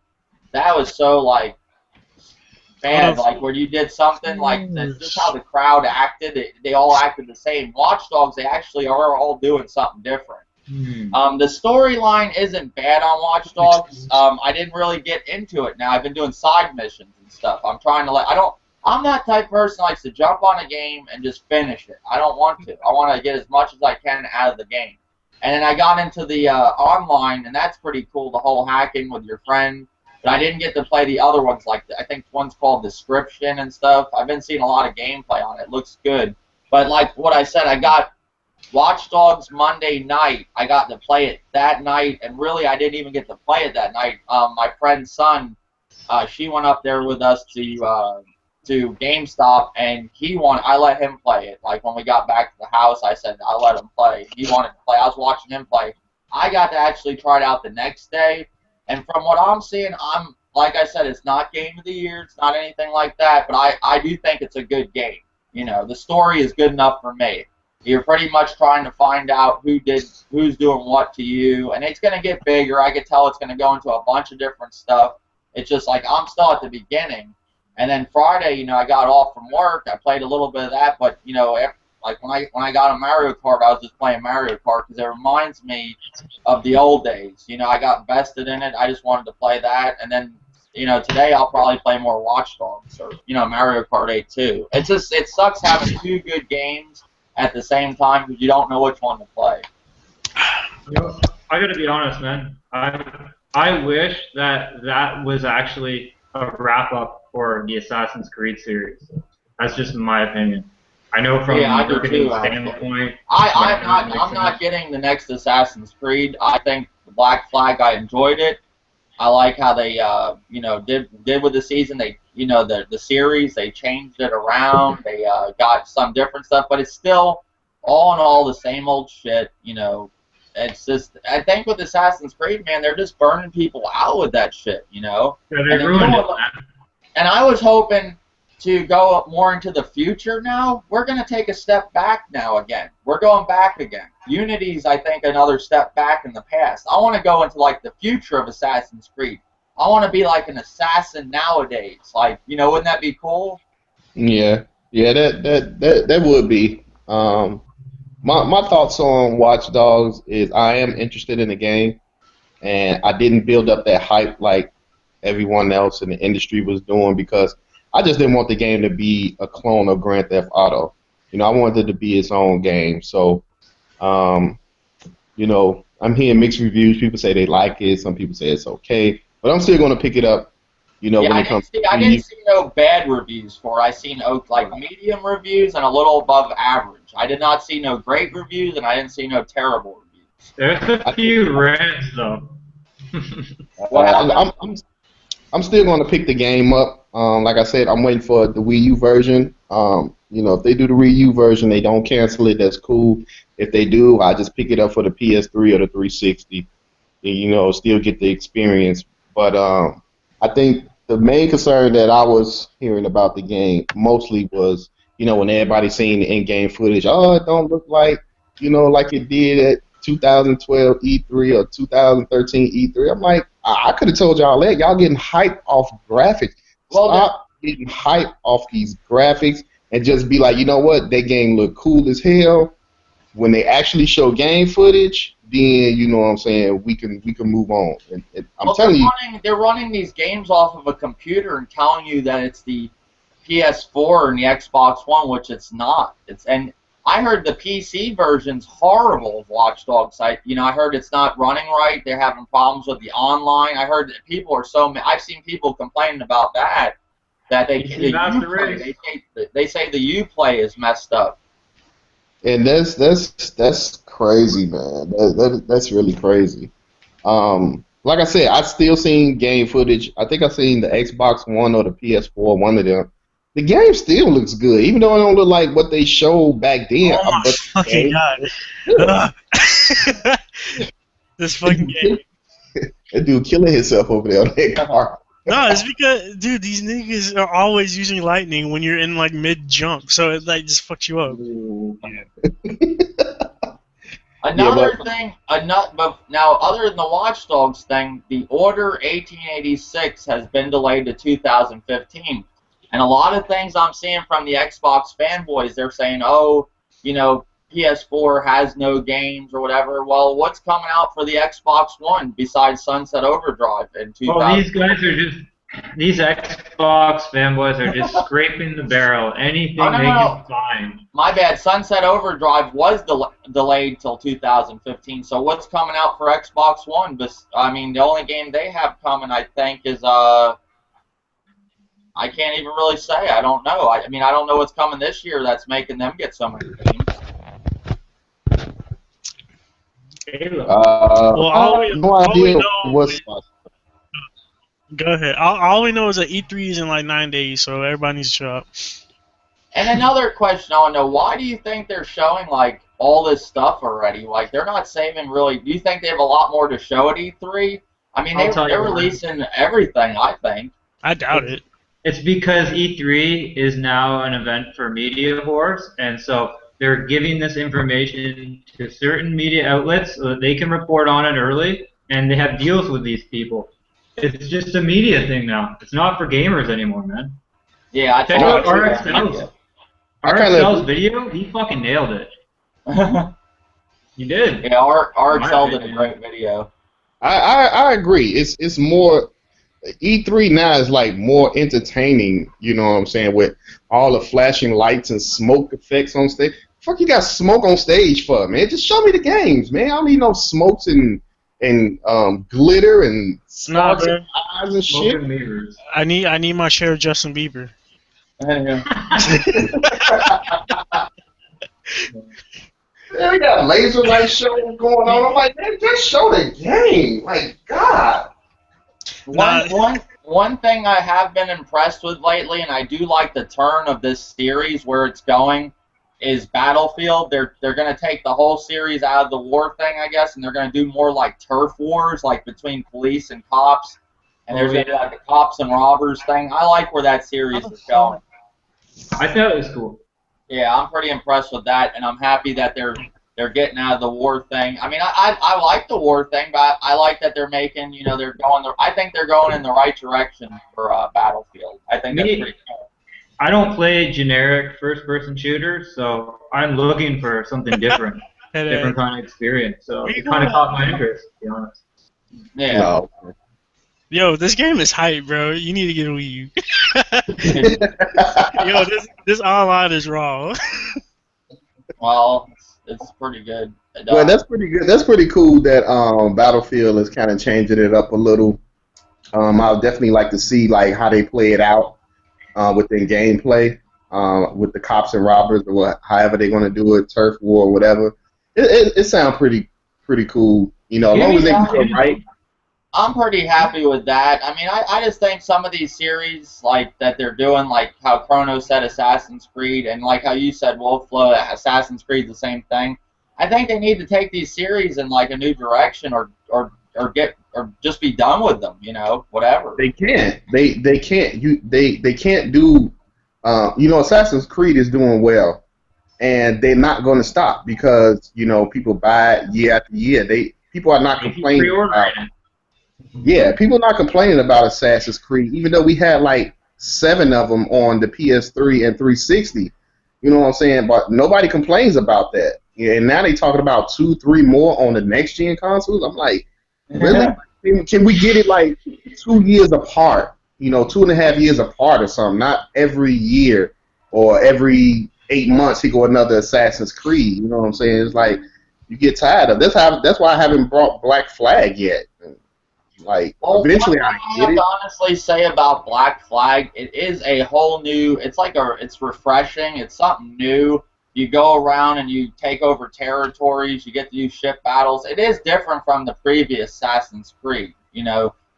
that was so like bad. Like when you did something like that's just how the crowd acted. They all acted the same. Watch Dogs, they actually are all doing something different. The storyline isn't bad on Watch Dogs. I didn't really get into it. Now I've been doing side missions and stuff. I'm trying to I'm that type of person that likes to jump on a game and just finish it. I don't want to. I want to get as much as I can out of the game. And then I got into the online, and that's pretty cool, the whole hacking with your friend. But I didn't get to play the other ones, like I think one's called Description and stuff. I've been seeing a lot of gameplay on it. It looks good. But like what I said, I got Watch Dogs Monday night. I got to play it that night, and really I didn't even get to play it that night. My friend's son, she went up there with us to GameStop, and I let him play it. Like when we got back to the house, I said I'll let him play. He wanted to play. I was watching him play. I got to actually try it out the next day, and from what I'm seeing, like I said, it's not Game of the Year. It's not anything like that, but I do think it's a good game. You know, the story is good enough for me. You're pretty much trying to find out who's doing what to you, and it's going to get bigger. I could tell it's going to go into a bunch of different stuff. It's just like I'm still at the beginning. And then Friday, I got off from work. I played a little bit of that, but like when I got on Mario Kart, I was just playing Mario Kart because it reminds me of the old days. I got invested in it. I just wanted to play that, and then today I'll probably play more Watch Dogs or Mario Kart 8 too. It's just it sucks having two good games at the same time because you don't know which one to play. I gotta be honest, man. I wish that was actually a wrap up for the Assassin's Creed series. That's just my opinion. I know from a marketing standpoint. I'm not getting the next Assassin's Creed. I think the Black Flag. I enjoyed it. I like how they did with the season. They the series they changed it around. They got some different stuff, but it's still all in all the same old shit. It's just I think with Assassin's Creed, man, they're just burning people out with that shit. Yeah, they ruined it. And I was hoping to go more into the future now. We're going to take a step back now again. We're going back again. Unity's, I think, another step back in the past. I want to go into, like, the future of Assassin's Creed. I want to be like an assassin nowadays. Like, wouldn't that be cool? Yeah. Yeah, that would be. My thoughts on Watch Dogs is I am interested in the game, and I didn't build up that hype like everyone else in the industry was doing because I just didn't want the game to be a clone of Grand Theft Auto. I wanted it to be its own game. So, I'm hearing mixed reviews. People say they like it. Some people say it's okay. But I'm still going to pick it up, when it comes to I didn't see no bad reviews for it. I seen medium reviews and a little above average. I did not see no great reviews, and I didn't see no terrible reviews. There's a few rants, though. I'm still going to pick the game up. Like I said, I'm waiting for the Wii U version. If they do the Wii U version, they don't cancel it. That's cool. If they do, I just pick it up for the PS3 or the 360. And, still get the experience. But I think the main concern that I was hearing about the game mostly was, when everybody seen the in-game footage. Oh, it don't look like, like it did at 2012 E3 or 2013 E3. I'm like, I could have told y'all that. Y'all getting hyped off graphics. Stop getting hyped off these graphics and just be like, you know what? That game look cool as hell. When they actually show game footage, then you know what I'm saying, we can move on. And I'm telling you, they're running these games off of a computer and telling you that it's the PS4 and the Xbox One, which it's not. And I heard the PC version's horrible of Watch Dogs. I heard it's not running right. They're having problems with the online. I heard that people are I've seen people complaining about that they say the Uplay is messed up. And that's crazy, man. That's really crazy. Like I said, I still seen game footage. I think I seen the Xbox One or the PS4, one of them. The game still looks good, even though it don't look like what they showed back then. Oh my fucking god! This fucking game. That dude killing himself over there on that car. No, it's because, dude, these niggas are always using lightning when you're in like mid jump, so it just fucks you up. Another thing, but now other than the Watch Dogs thing, the Order 1886 has been delayed to 2015, and a lot of things I'm seeing from the Xbox fanboys, they're saying, oh, PS4 has no games or whatever. Well, what's coming out for the Xbox One besides Sunset Overdrive in 2000? Well, these Xbox fanboys are just scraping the barrel. Anything they can find. My bad. Sunset Overdrive was delayed till 2015. So what's coming out for Xbox One? I mean, the only game they have coming, I think, is I can't even really say. I don't know. I mean, I don't know what's coming this year that's making them get so many games. All we know was. Go ahead. All we know is that E3 is in like 9 days, so everybody needs to show up. And another question I want to know: why do you think they're showing like all this stuff already? Like they're not saving really. Do you think they have a lot more to show at E3? I mean, they're releasing everything. I think. I doubt it. It's because E3 is now an event for media whores, and so they're giving this information to certain media outlets so that they can report on it early, and they have deals with these people. It's just a media thing now. It's not for gamers anymore, man. Yeah, check out RXL's video. He fucking nailed it. He did. Yeah, RXL did a great video. I agree. It's more. E3 now is like more entertaining. You know what I'm saying? With all the flashing lights and smoke effects on stage. Fuck, you got smoke on stage for, man? Just show me the games, man. I don't need no smokes and glitter and Nah, sparks bro. and eyes and Smoke shit. and mirrors. I need my share of Justin Bieber. Yeah, we got laser light shows going on. I'm like, man, just show the game. Like, God. One thing I have been impressed with lately, and I do like the turn of this series where it's going, is Battlefield. They're gonna take the whole series out of the war thing, I guess, and they're gonna do more like turf wars, like between police and cops. And there's gonna be like the cops and robbers thing. I like where that series is going. I thought it was cool. Yeah, I'm pretty impressed with that, and I'm happy that they're getting out of the war thing. I mean, I like the war thing, but I like that they're making, they're going. I think they're going in the right direction for Battlefield. I think that's pretty cool. I don't play generic first-person shooters, so I'm looking for something different, different kind of experience. So it kind of caught my interest, to be honest. Yeah. No. Yo, this game is hype, bro. You need to get a Wii U. Yo, this online is raw. Well, it's pretty good. Well, that's pretty good. That's pretty cool that Battlefield is kind of changing it up a little. I'll definitely like to see like how they play it out within gameplay with the cops and robbers or however they're going to do it, turf war or whatever. It sounds pretty cool. As long as they do it right. I'm pretty happy with that. I mean, I just think some of these series, like, that they're doing, like how Chrono said Assassin's Creed, and like how you said vvolflovv, Assassin's Creed, the same thing. I think they need to take these series in, like, a new direction or just be done with them, whatever. They can't. They can't. They can't do, Assassin's Creed is doing well, and they're not going to stop because, people buy it year after year. People are not complaining about it. Yeah, people not complaining about Assassin's Creed, even though we had like 7 of them on the PS3 and 360. You know what I'm saying? But nobody complains about that. Yeah, and now they talking about 2, 3 more on the next gen consoles. I'm like, really? Can we get it like 2 years apart? 2.5 years apart or something? Not every year or every 8 months he go another Assassin's Creed. You know what I'm saying? It's like you get tired of this. That's why I haven't brought Black Flag yet. Like, eventually I have to honestly say about Black Flag, it is a whole new, it's refreshing, it's something new. You go around and you take over territories, you get to do ship battles. It is different from the previous Assassin's Creed,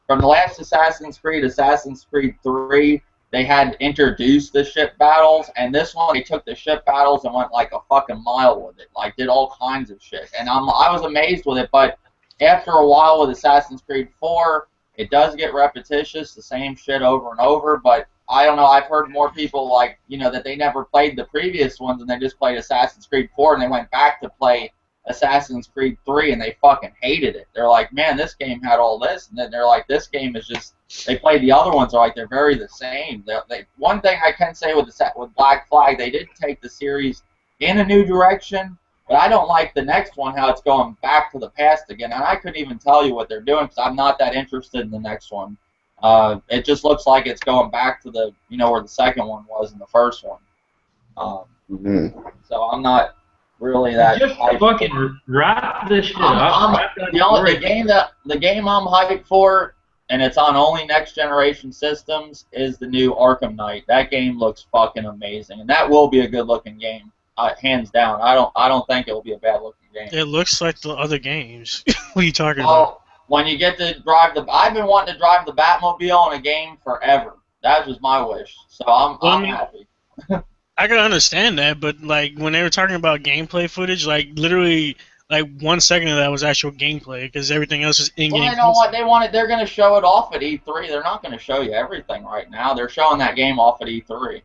From the last Assassin's Creed 3, they had introduced the ship battles, and this one, they took the ship battles and went like a fucking mile with it, like did all kinds of shit. And I was amazed with it, but after a while with Assassin's Creed 4, it does get repetitious, the same shit over and over, but I don't know, I've heard more people like, that they never played the previous ones and they just played Assassin's Creed 4 and they went back to play Assassin's Creed 3 and they fucking hated it. They're like, man, this game had all this, and then they're like, this game is just, they played the other ones, they're very the same. One thing I can say with Black Flag, they did take the series in a new direction. But I don't like the next one, how it's going back to the past again. And I couldn't even tell you what they're doing because I'm not that interested in the next one. It just looks like it's going back to the, where the second one was in the first one. So I'm not really that. Just fucking wrap this shit up. The game I'm hyped for, and it's on only next generation systems, is the new Arkham Knight. That game looks fucking amazing, and that will be a good looking game. Hands down, I don't think it will be a bad looking game. It looks like the other games. What are you talking about? When you get to drive I've been wanting to drive the Batmobile in a game forever. That was my wish, so I'm happy. I can understand that, but like when they were talking about gameplay footage, like literally, like 1 second of that was actual gameplay because everything else is in-game. Well, you know what they wanted? They're going to show it off at E3. They're not going to show you everything right now. They're showing that game off at E3.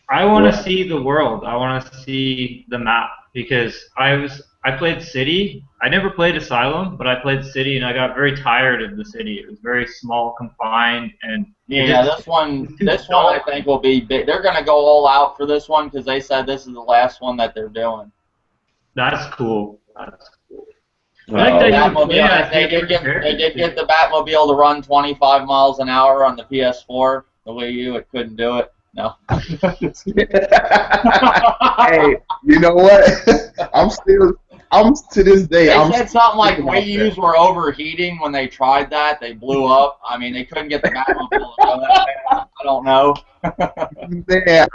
I want to see the world. I want to see the map because I played City. I never played Asylum, but I played City, and I got very tired of the city. It was very small, confined, and this one I think will be big. They're going to go all out for this one because they said this is the last one that they're doing. That's cool. That's cool. I think they Batmobile, yeah, they did get the Batmobile to run 25 miles an hour on the PS4. The Wii U, it couldn't do it. No. Hey, you know what? I'm to this day. They I'm said something like thinking Wii about U's were overheating when they tried that. They blew up. I mean, they couldn't get the Batmobile to run that fast. I don't know. Man,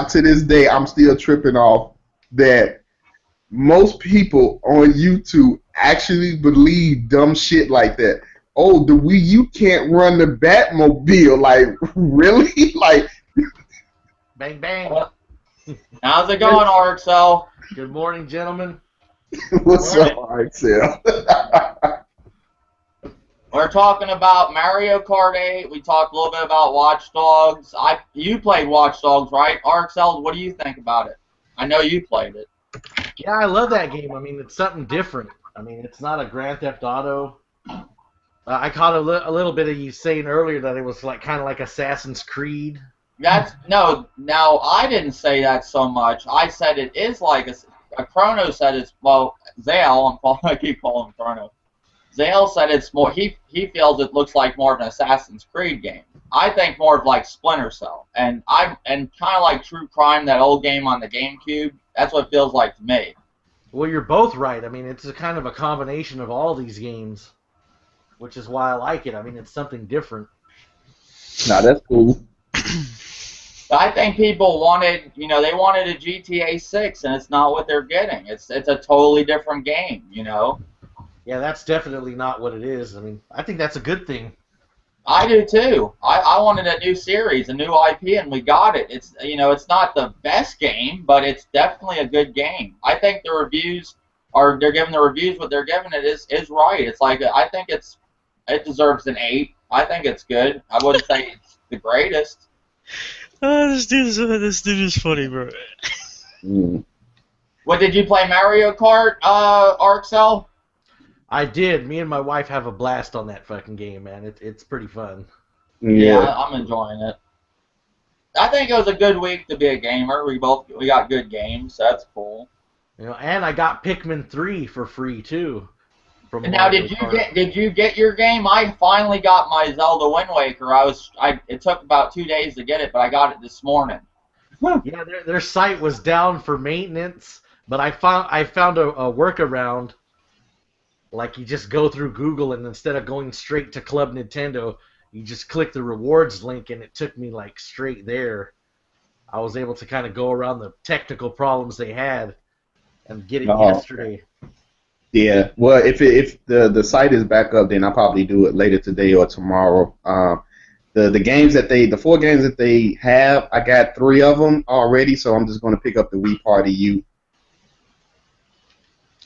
to this day, I'm still tripping off that most people on YouTube actually believe dumb shit like that. Oh, the Wii U can't run the Batmobile. Like, really? Like, Bang, bang. How's it going, RXL? Good morning, gentlemen. what's up, RXL? We're talking about Mario Kart 8. We talked a little bit about Watch Dogs. You played Watch Dogs, right? RXL, what do you think about it? I know you played it. Yeah, I love that game. I mean, it's something different. I mean, it's not a Grand Theft Auto. I caught a little bit of you saying earlier that it was like kind of like Assassin's Creed. No, I didn't say that so much. I said it is like a Chrono said it's, well, Zael, I keep calling him Chrono. Zael said it's more, he feels it looks like more of an Assassin's Creed game. I think more of like Splinter Cell. And kind of like True Crime, that old game on the GameCube, that's what it feels like to me. Well, you're both right. I mean, it's a kind of a combination of all these games, which is why I like it. I mean, it's something different. Nah, that's cool. But I think people wanted, they wanted a GTA 6, and it's not what they're getting. It's a totally different game, Yeah, that's definitely not what it is. I mean, I think that's a good thing. I do too. I wanted a new series, a new IP, and we got it. It's it's not the best game, but it's definitely a good game. I think the reviews they're giving the reviews what they're giving it is right. It's like I think it deserves an 8. I think it's good. I wouldn't say it's the greatest. This dude is funny, bro. What, did you play Mario Kart, RXL? I did. Me and my wife have a blast on that fucking game, man. It's pretty fun. Yeah, I'm enjoying it. I think it was a good week to be a gamer. We got good games. So that's cool. And I got Pikmin 3 for free too. And now, did you get your game? I finally got my Zelda Wind Waker. It took about 2 days to get it, but I got it this morning. Yeah, their site was down for maintenance, but I found a workaround. Like, you just go through Google, and instead of going straight to Club Nintendo, you just click the rewards link, and it took me like straight there. I was able to kind of go around the technical problems they had and get it yesterday. Yeah, well, if the site is back up, then I'll probably do it later today or tomorrow. The games the 4 games that they have, I got 3 of them already, so I'm just going to pick up the Wii Party U.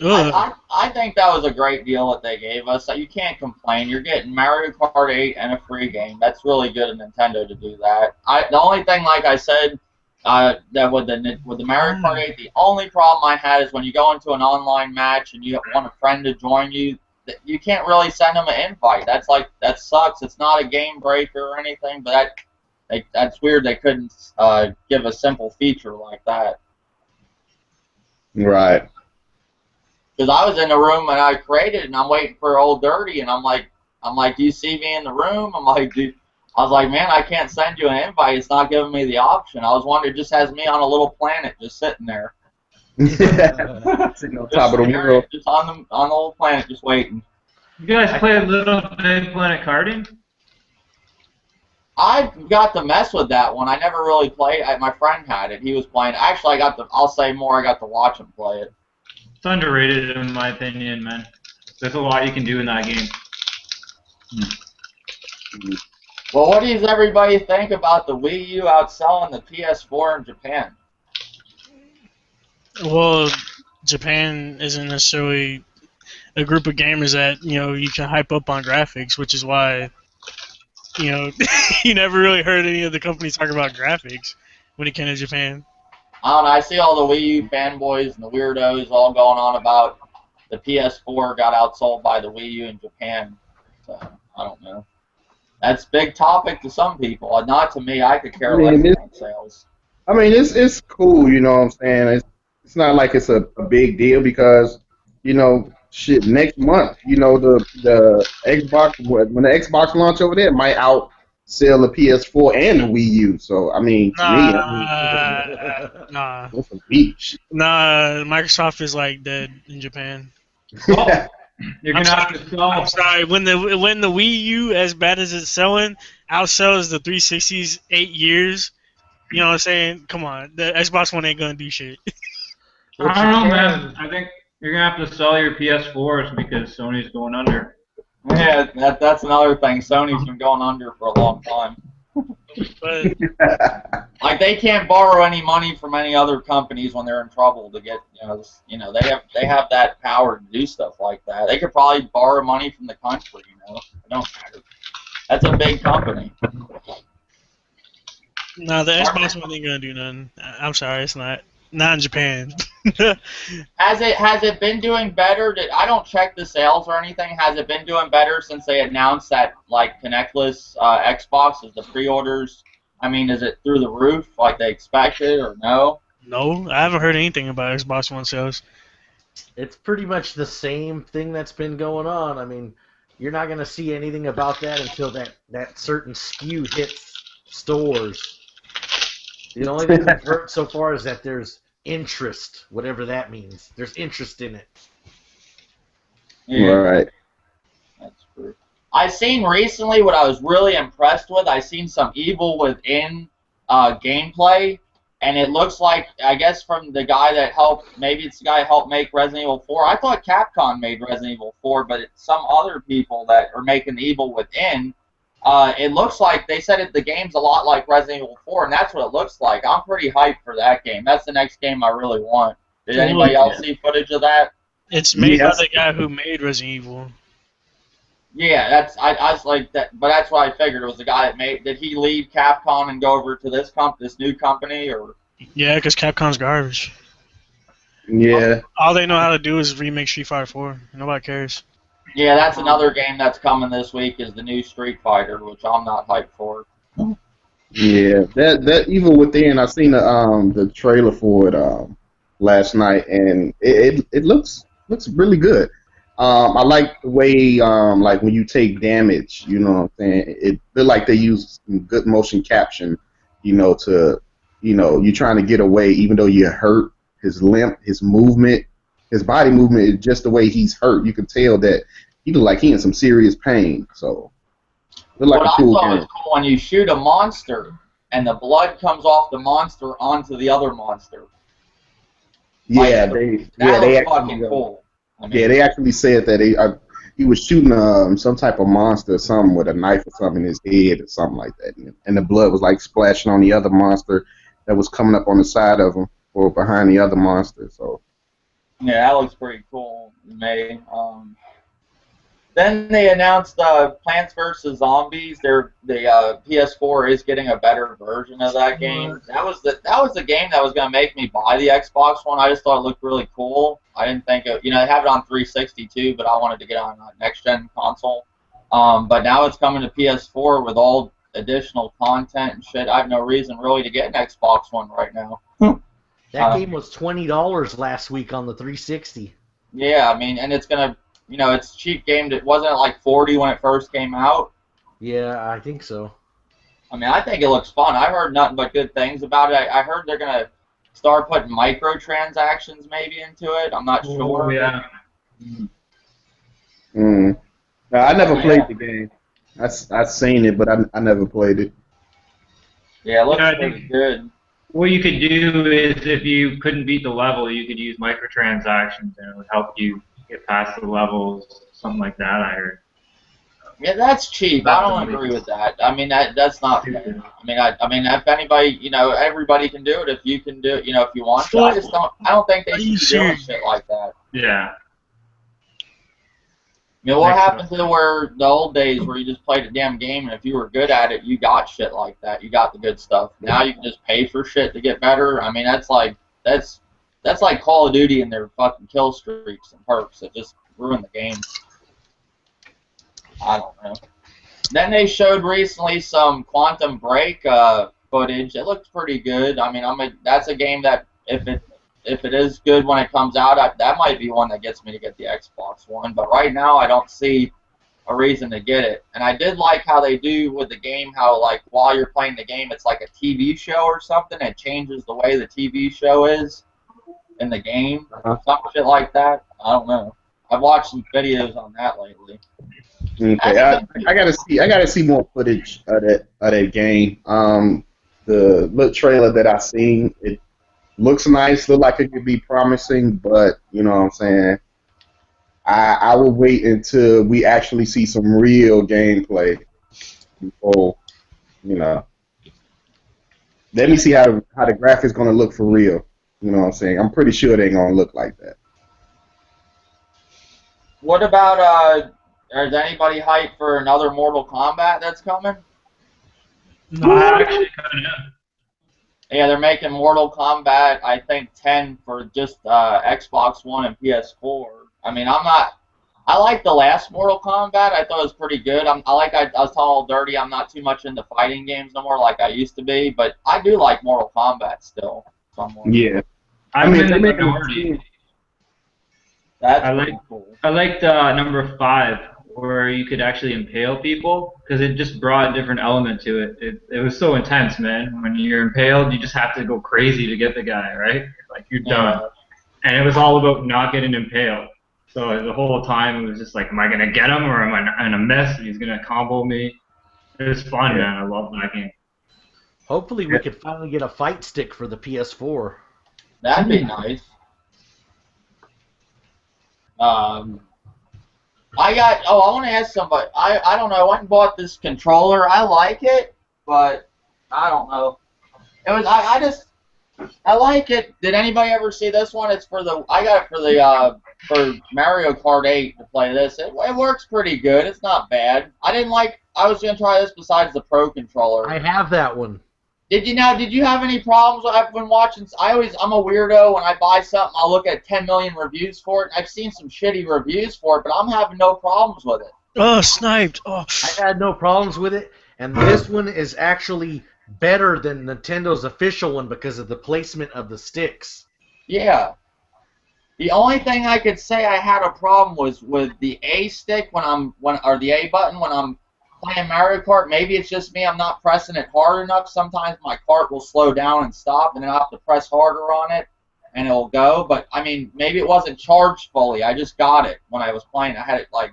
I think that was a great deal that they gave us. You can't complain. You're getting Mario Kart 8 and a free game. That's really good of Nintendo to do that. The only thing, like I said, that with the Mario Kart 8, the only problem I had is when you go into an online match and you want a friend to join you, you can't really send them an invite. That sucks. It's not a game breaker or anything, but that's weird. They couldn't give a simple feature like that. Right. Because I was in the room and I created it, and I'm waiting for Old Dirty, and I'm like, do you see me in the room? I was like, man, I can't send you an invite. It's not giving me the option. I was wondering, it just has me on a little planet just sitting there. Sitting on top of the world. Just on the little planet, just waiting. You guys play Little Big Planet karting? I got to mess with that one. I never really played. My friend had it. He was playing. Actually, I'll say more. I got to watch him play it. It's underrated in my opinion, man. There's a lot you can do in that game. Well, what does everybody think about the Wii U outselling the PS4 in Japan? Well, Japan isn't necessarily a group of gamers that you can hype up on graphics, which is why you never really heard any of the companies talk about graphics when it came to Japan. I don't know. I see all the Wii U fanboys and the weirdos all going on about the PS4 got outsold by the Wii U in Japan. So, I don't know. That's a big topic to some people. Not to me. I could care less about sales. I mean, it's cool, you know what I'm saying? It's not like it's a big deal because, shit, next month, the Xbox, when the Xbox launch over there, it might outsell the PS4 and the Wii U. So, I mean, to me, Nah. that's a beach. Nah, Microsoft is like dead in Japan. Oh, you're gonna have to sell. I'm sorry. When the Wii U, as bad as it's selling, outsells the 360's 8 years. You know what I'm saying? Come on, the Xbox One ain't gonna do shit. I don't know, man. I think you're gonna have to sell your PS4s because Sony's going under. Yeah, that's another thing. Sony's been going under for a long time. But Like they can't borrow any money from any other companies when they're in trouble to get they have that power to do stuff like that. They could probably borrow money from the country. It don't matter. That's a big company. no, the Xbox One ain't gonna do nothing. I'm sorry, it's not. Not in Japan. Has it been doing better? I don't check the sales or anything. Has it been doing better since they announced that like connectless Xbox? Is the pre-orders? I mean, is it through the roof like they expected or no? No, I haven't heard anything about Xbox One sales. It's pretty much the same thing that's been going on. I mean, you're not going to see anything about that until that certain SKU hits stores. The only thing I've heard so far is that there's interest, whatever that means. There's interest in it. Yeah. Right. That's true. I seen recently what I was really impressed with. I seen some Evil Within gameplay, and it looks like, I guess from the guy that helped, maybe it's the guy that helped make Resident Evil 4. I thought Capcom made Resident Evil 4, but it's some other people that are making Evil Within. It looks like they said the game's a lot like Resident Evil 4, and that's what it looks like. I'm pretty hyped for that game. That's the next game I really want. Did anybody else see footage of that? It's made by the guy who made Resident Evil. Yeah, I was like that, but that's what I figured. It was the guy that made. Did he leave Capcom and go over to this new company, or? Yeah, because Capcom's garbage. Yeah. All they know how to do is remake Street Fighter 4. Nobody cares. Yeah, that's another game that's coming this week is the new Street Fighter, which I'm not hyped for. Yeah, that Evil Within, I seen the trailer for it last night, and it looks really good. I like the way like when you take damage, you know what I'm saying? It feel like they use good motion caption, to you're trying to get away even though you're hurt. His limp, his movement, his body movement is just the way he's hurt. You can tell that he look like he in some serious pain. So, look like a cool what I thought game. was cool when you shoot a monster and the blood comes off the monster onto the other monster. Yeah, That they was fucking cool. I mean, yeah, they actually said that he was shooting some type of monster or something with a knife or something in his head or something like that, and the blood was like splashing on the other monster that was coming up on the side of him or behind the other monster. So. Yeah, that looks pretty cool to me. Then they announced Plants vs. Zombies. The PS4 is getting a better version of that game. That was the game that was going to make me buy the Xbox One. I just thought it looked really cool. I didn't think they have it on 360 too, but I wanted to get on a next-gen console. But now it's coming to PS4 with all additional content and shit. I have no reason really to get an Xbox One right now. That game was $20 last week on the 360. Yeah, I mean, and it's gonna, it's a cheap game. Wasn't it like 40 when it first came out? Yeah, I think so. I mean, I think it looks fun. I heard nothing but good things about it. I heard they're gonna start putting microtransactions maybe into it. I'm not sure. Yeah. No, I never played the game. I seen it, but I never played it. Yeah, it looks pretty good. What you could do is, if you couldn't beat the level, you could use microtransactions, and it would help you get past the levels, something like that, I heard. Yeah, that's cheap. I don't agree with that. I mean, that's not fair. I mean, if anybody, everybody can do it. If you can do it, if you want to. I don't think they should be doing shit like that. Yeah. What happened to the old days where you just played a damn game, and if you were good at it, you got shit like that. You got the good stuff. Now you can just pay for shit to get better. I mean, that's like Call of Duty and their fucking kill streaks and perks that just ruin the game. I don't know. Then they showed recently some Quantum Break footage. It looks pretty good. I mean, that's a game that if if it is good when it comes out, that might be one that gets me to get the Xbox One. But right now, I don't see a reason to get it. And I did like how they do with the game, how like while you're playing the game, it's like a TV show or something. It changes the way the TV show is in the game, some shit like that. I don't know. I've watched some videos on that lately. Okay, I gotta see more footage of that game. The little trailer that I seen, it looks nice, look like it could be promising, but you know what I'm saying. I will wait until we actually see some real gameplay before, you know. Let me see how the graphics gonna look for real. You know what I'm saying? I'm pretty sure they ain't gonna look like that. What about is anybody hyped for another Mortal Kombat that's coming? No, I actually kind of. Yeah, they're making Mortal Kombat, I think 10 for just Xbox One and PS4. I mean, I like the last Mortal Kombat. I thought it was pretty good. I was telling Old Dirty, I'm not too much into fighting games no more like I used to be, but I do like Mortal Kombat still somewhat. Yeah. I'm in the minority. That's pretty cool. I liked number 5, where you could actually impale people, because it just brought a different element to it. It was so intense, man. When you're impaled, you just have to go crazy to get the guy, right? Like, you're done. And it was all about not getting impaled. So the whole time it was just like, am I going to get him, or am I in a mess and he's going to combo me? It was fun, man. I love that game. Hopefully we could finally get a fight stick for the PS4. That'd be nice. I want to ask somebody. I don't know. I went and bought this controller. I like it, but I don't know. It was I like it. Did anybody ever see this one? It's for the I got it for Mario Kart 8 to play this. It works pretty good. It's not bad. I was gonna try this besides the Pro controller. I have that one. Did you have any problems? I've been watching. I'm a weirdo. When I buy something, I'll look at 10 million reviews for it. I've seen some shitty reviews for it, but I'm having no problems with it. Oh, sniped. Oh. I had no problems with it, and this one is actually better than Nintendo's official one because of the placement of the sticks. Yeah. The only thing I could say I had a problem was with the A stick or the A button when I'm playing Mario Kart. Maybe it's just me. I'm not pressing it hard enough. Sometimes my kart will slow down and stop, and then I'll have to press harder on it, and it'll go. But, I mean, maybe it wasn't charged fully. I just got it when I was playing. I had it, like,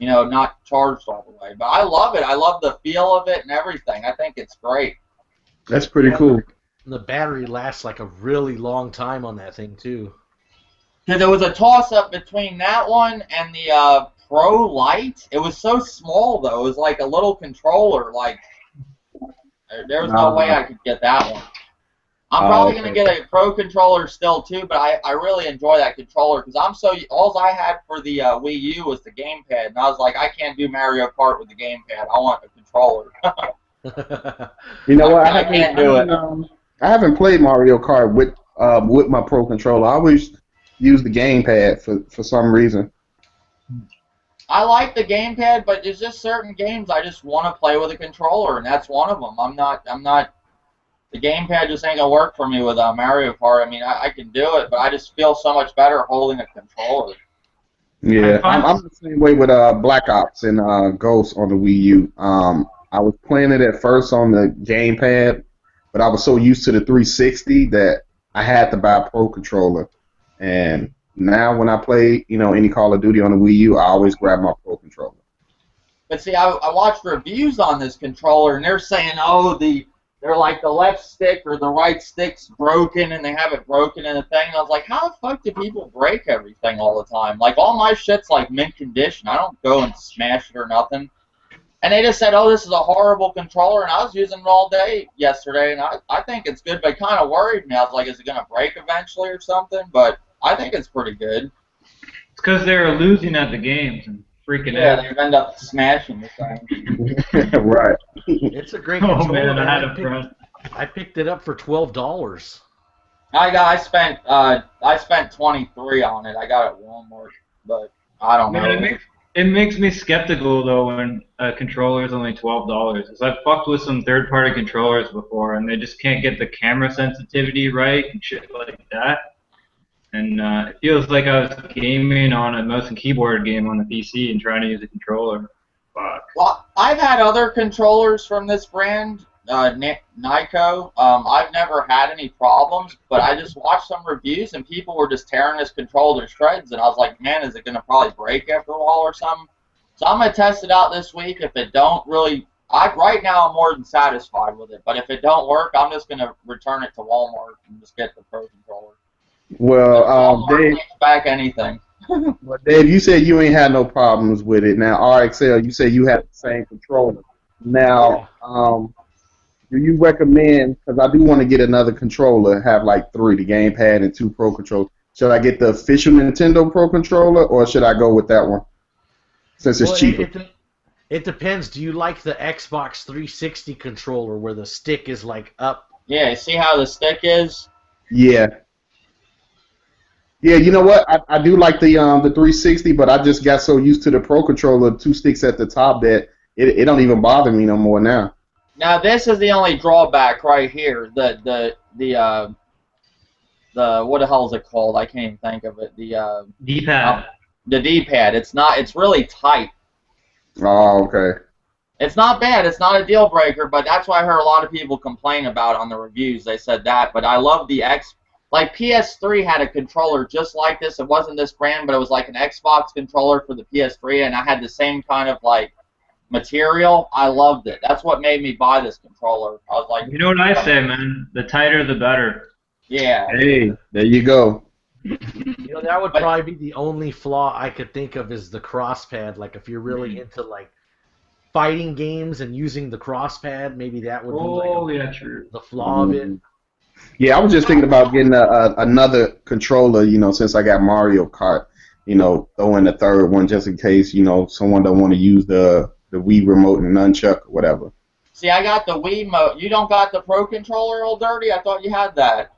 not charged all the way. But I love it. I love the feel of it and everything. I think it's great. That's pretty cool. The battery lasts like a really long time on that thing, too. Because there was a toss-up between that one and the Pro Lite. It was so small, though. It was like a little controller. Like, there was no way I could get that one. I'm probably going to get a Pro controller still, too, but I really enjoy that controller because all I had for the Wii U was the gamepad, and I was like, I can't do Mario Kart with the gamepad. I want a controller. You know what? I can't do it. I haven't played Mario Kart with my Pro controller. I always use the gamepad for some reason. I like the gamepad, but there's just certain games I just want to play with a controller, and that's one of them. The gamepad just ain't gonna work for me with Mario Kart. I mean, I can do it, but I just feel so much better holding a controller. Yeah, I'm the same way with Black Ops and Ghost on the Wii U. I was playing it at first on the gamepad, but I was so used to the 360 that I had to buy a Pro controller. And now when I play, any Call of Duty on the Wii U, I always grab my Pro controller. But see, I watched reviews on this controller, and they're saying, they're like the left stick or the right stick's broken, and they have it broken in the thing. And I was like, how the fuck do people break everything all the time? Like, all my shit's like mint condition. I don't go and smash it or nothing. And they just said, this is a horrible controller, and I was using it all day yesterday, and I think it's good, but it kind of worried me. I was like, is it going to break eventually or something? But I think it's pretty good. It's because they're losing at the games and freaking out. Yeah, they end up smashing the thing. Right. It's a great controller. Oh, man, I had a friend. I picked it up for $12. I spent 23 on it. I got it at Walmart, but I don't know. It makes me skeptical though when a controller is only $12. Because I've fucked with some third-party controllers before, and they just can't get the camera sensitivity right and shit like that. and it feels like I was gaming on a mouse and keyboard game on the PC and trying to use a controller. Fuck. Well, I've had other controllers from this brand, Nyko. I've never had any problems, but I just watched some reviews and people were just tearing this controller to shreds, and I was like, man, is it going to probably break after a while or something? So I'm going to test it out this week. If it don't really, right now I'm more than satisfied with it, but if it don't work, I'm just going to return it to Walmart and just get the Pro controller. Well, Dave, takes back anything. well, Dave, you said you ain't had no problems with it. Now, RXL, you said you had the same controller. Now, do you recommend, because I do want to get another controller, have like 3, the gamepad and 2 Pro controllers. Should I get the official Nintendo Pro controller, or should I go with that one, since it's cheaper? It depends. Do you like the Xbox 360 controller where the stick is like up? Yeah, see how the stick is? Yeah. Yeah, you know what? I do like the 360, but I just got so used to the Pro controller, 2 sticks at the top, that it don't even bother me no more now. Now this is the only drawback right here. The what the hell is it called? I can't even think of it. The D-pad. The D-pad. It's really tight. Oh, okay. It's not bad. It's not a deal breaker, but that's why I heard a lot of people complain about it on the reviews. They said that, but I love the like PS3 had a controller just like this. It wasn't this brand, but it was like an Xbox controller for the PS3, and I had the same kind of like material. I loved it. That's what made me buy this controller. I was like, you know what I say, man? The tighter, the better. Yeah. Hey, there you go. You know, that would probably be the only flaw I could think of is the crosspad. Like, if you're really into like fighting games and using the crosspad, maybe that would be like the flaw of it. Yeah, I was just thinking about getting another controller, you know, since I got Mario Kart, you know, throw in the 3rd one just in case, you know, someone don't want to use the Wii remote and nunchuck or whatever. See, I got the Wii remote. You don't got the Pro controller, Old Dirty? I thought you had that.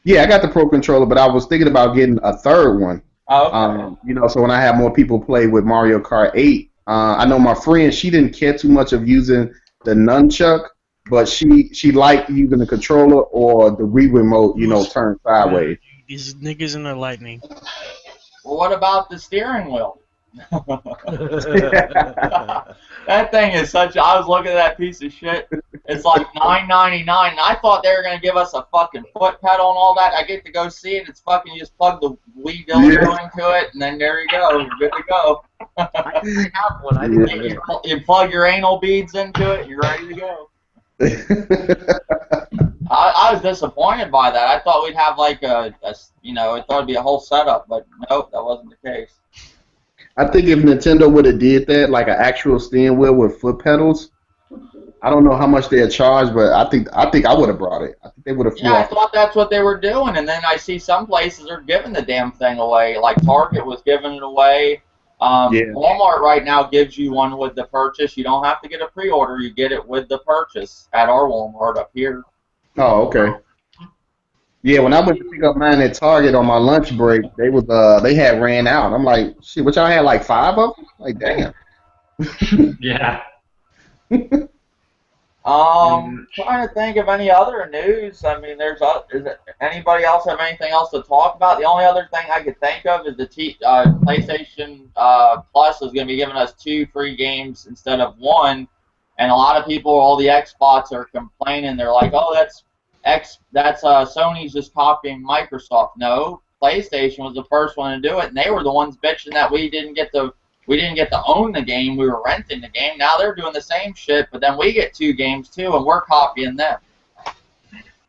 Yeah, I got the Pro controller, but I was thinking about getting a 3rd one. Oh, okay. You know, so when I have more people play with Mario Kart 8, I know my friend, she didn't care too much of using the nunchuck, but she liked using the controller or the Wii remote, you know, turned sideways. These niggas in the lightning. Well, what about the steering wheel? That thing is such. I was looking at that piece of shit. It's like $9.99. I thought they were gonna give us a fucking foot pedal and all that. I get to go see it. It's fucking. You just plug the Wii dildo into it, and then there you go. You're good to go. I have one. I think you plug your anal beads into it. You're ready to go. I was disappointed by that. I thought we'd have like you know, I thought it'd be a whole setup, but nope, that wasn't the case. I think if Nintendo would have did that, like an actual steering wheel with foot pedals, I don't know how much they'd charge, but I think I would have brought it. I think they would have. Yeah, I thought that's what they were doing, and then I see some places are giving the damn thing away. Like Target was giving it away. Walmart right now gives you one with the purchase. You don't have to get a pre-order. You get it with the purchase at our Walmart up here. Oh, okay. Yeah, when I went to pick up mine at Target on my lunch break, they had ran out. I'm like, shit, what y'all had, like 5 of them? Like, damn. Yeah. Trying to think of any other news. I mean, anybody else have anything else to talk about? The only other thing I could think of is the PlayStation Plus is going to be giving us 2 free games instead of 1. And a lot of people, all the Xbots are complaining. They're like, oh, that's Sony's just copying Microsoft. No, PlayStation was the first one to do it, and they were the ones bitching that we didn't get to own the game. We were renting the game. Now they're doing the same shit, but then we get 2 games too, and we're copying them.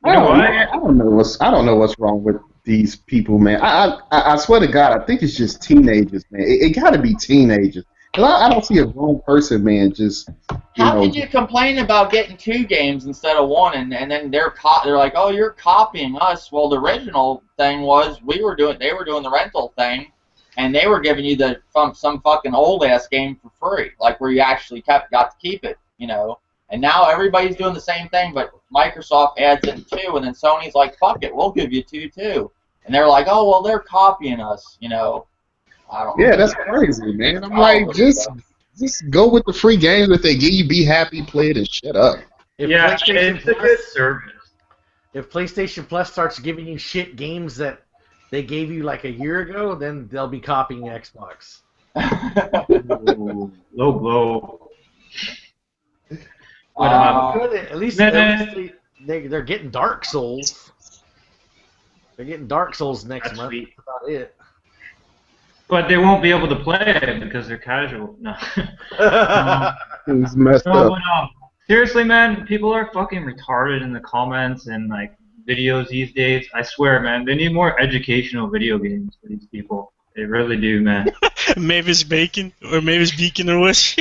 I don't know what's wrong with these people, man. I swear to God, I think it's just teenagers, man. It got to be teenagers. I don't see a grown person, man, just. How could you complain about getting 2 games instead of 1, and then they're like, oh, you're copying us? Well, the original thing was they were doing the rental thing, and they were giving you some fucking old ass game for free, like where you actually got to keep it, you know. And now everybody's doing the same thing, but Microsoft adds in 2, and then Sony's like, fuck it, we'll give you 2 too. And they're like, oh, well, they're copying us, you know. I don't know. Yeah, that's crazy, man. I'm like, just go with the free games that they give you. Be happy, play it, and shut up. It's a good service. If PlayStation Plus starts giving you shit games that they gave you like a year ago, then they'll be copying Xbox. Ooh, low blow. Good, at least they're getting Dark Souls. They're getting Dark Souls next month. Sweet. That's about it. But they won't be able to play it because they're casual. No. It's messed No, up. but, seriously, man, people are fucking retarded in the comments and like videos these days. I swear, man, they need more educational video games for these people. They really do, man. Mavis Bacon or Mavis Beacon or what?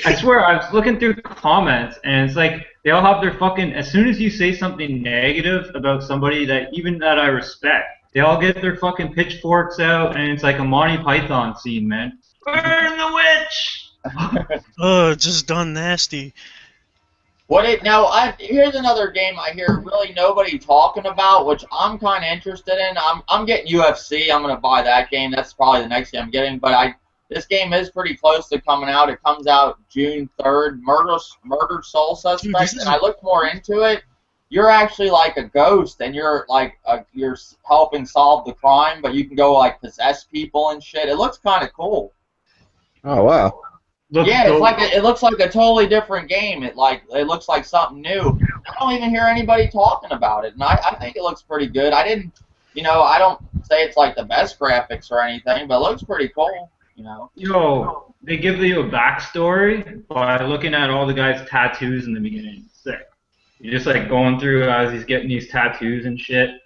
I swear, I was looking through comments and it's like they all have their fucking. As soon as you say something negative about somebody that I respect, they all get their fucking pitchforks out and it's like a Monty Python scene, man. Burn the witch! Oh, just done nasty. Here's another game I hear really nobody talking about, which I'm kind of interested in. I'm getting UFC. I'm gonna buy that game. That's probably the next game I'm getting. But this game is pretty close to coming out. It comes out June 3rd. Murdered Soul Suspect. And I looked more into it. You're actually like a ghost, and you're like you're helping solve the crime, but you can go like possess people and shit. It looks kind of cool. Oh wow. It looks like a totally different game. It looks like something new. I don't even hear anybody talking about it, and I think it looks pretty good. I don't say it's like the best graphics or anything, but it looks pretty cool. Yo, they give you a backstory by looking at all the guy's tattoos in the beginning. Sick. You're just like going through as he's getting these tattoos and shit.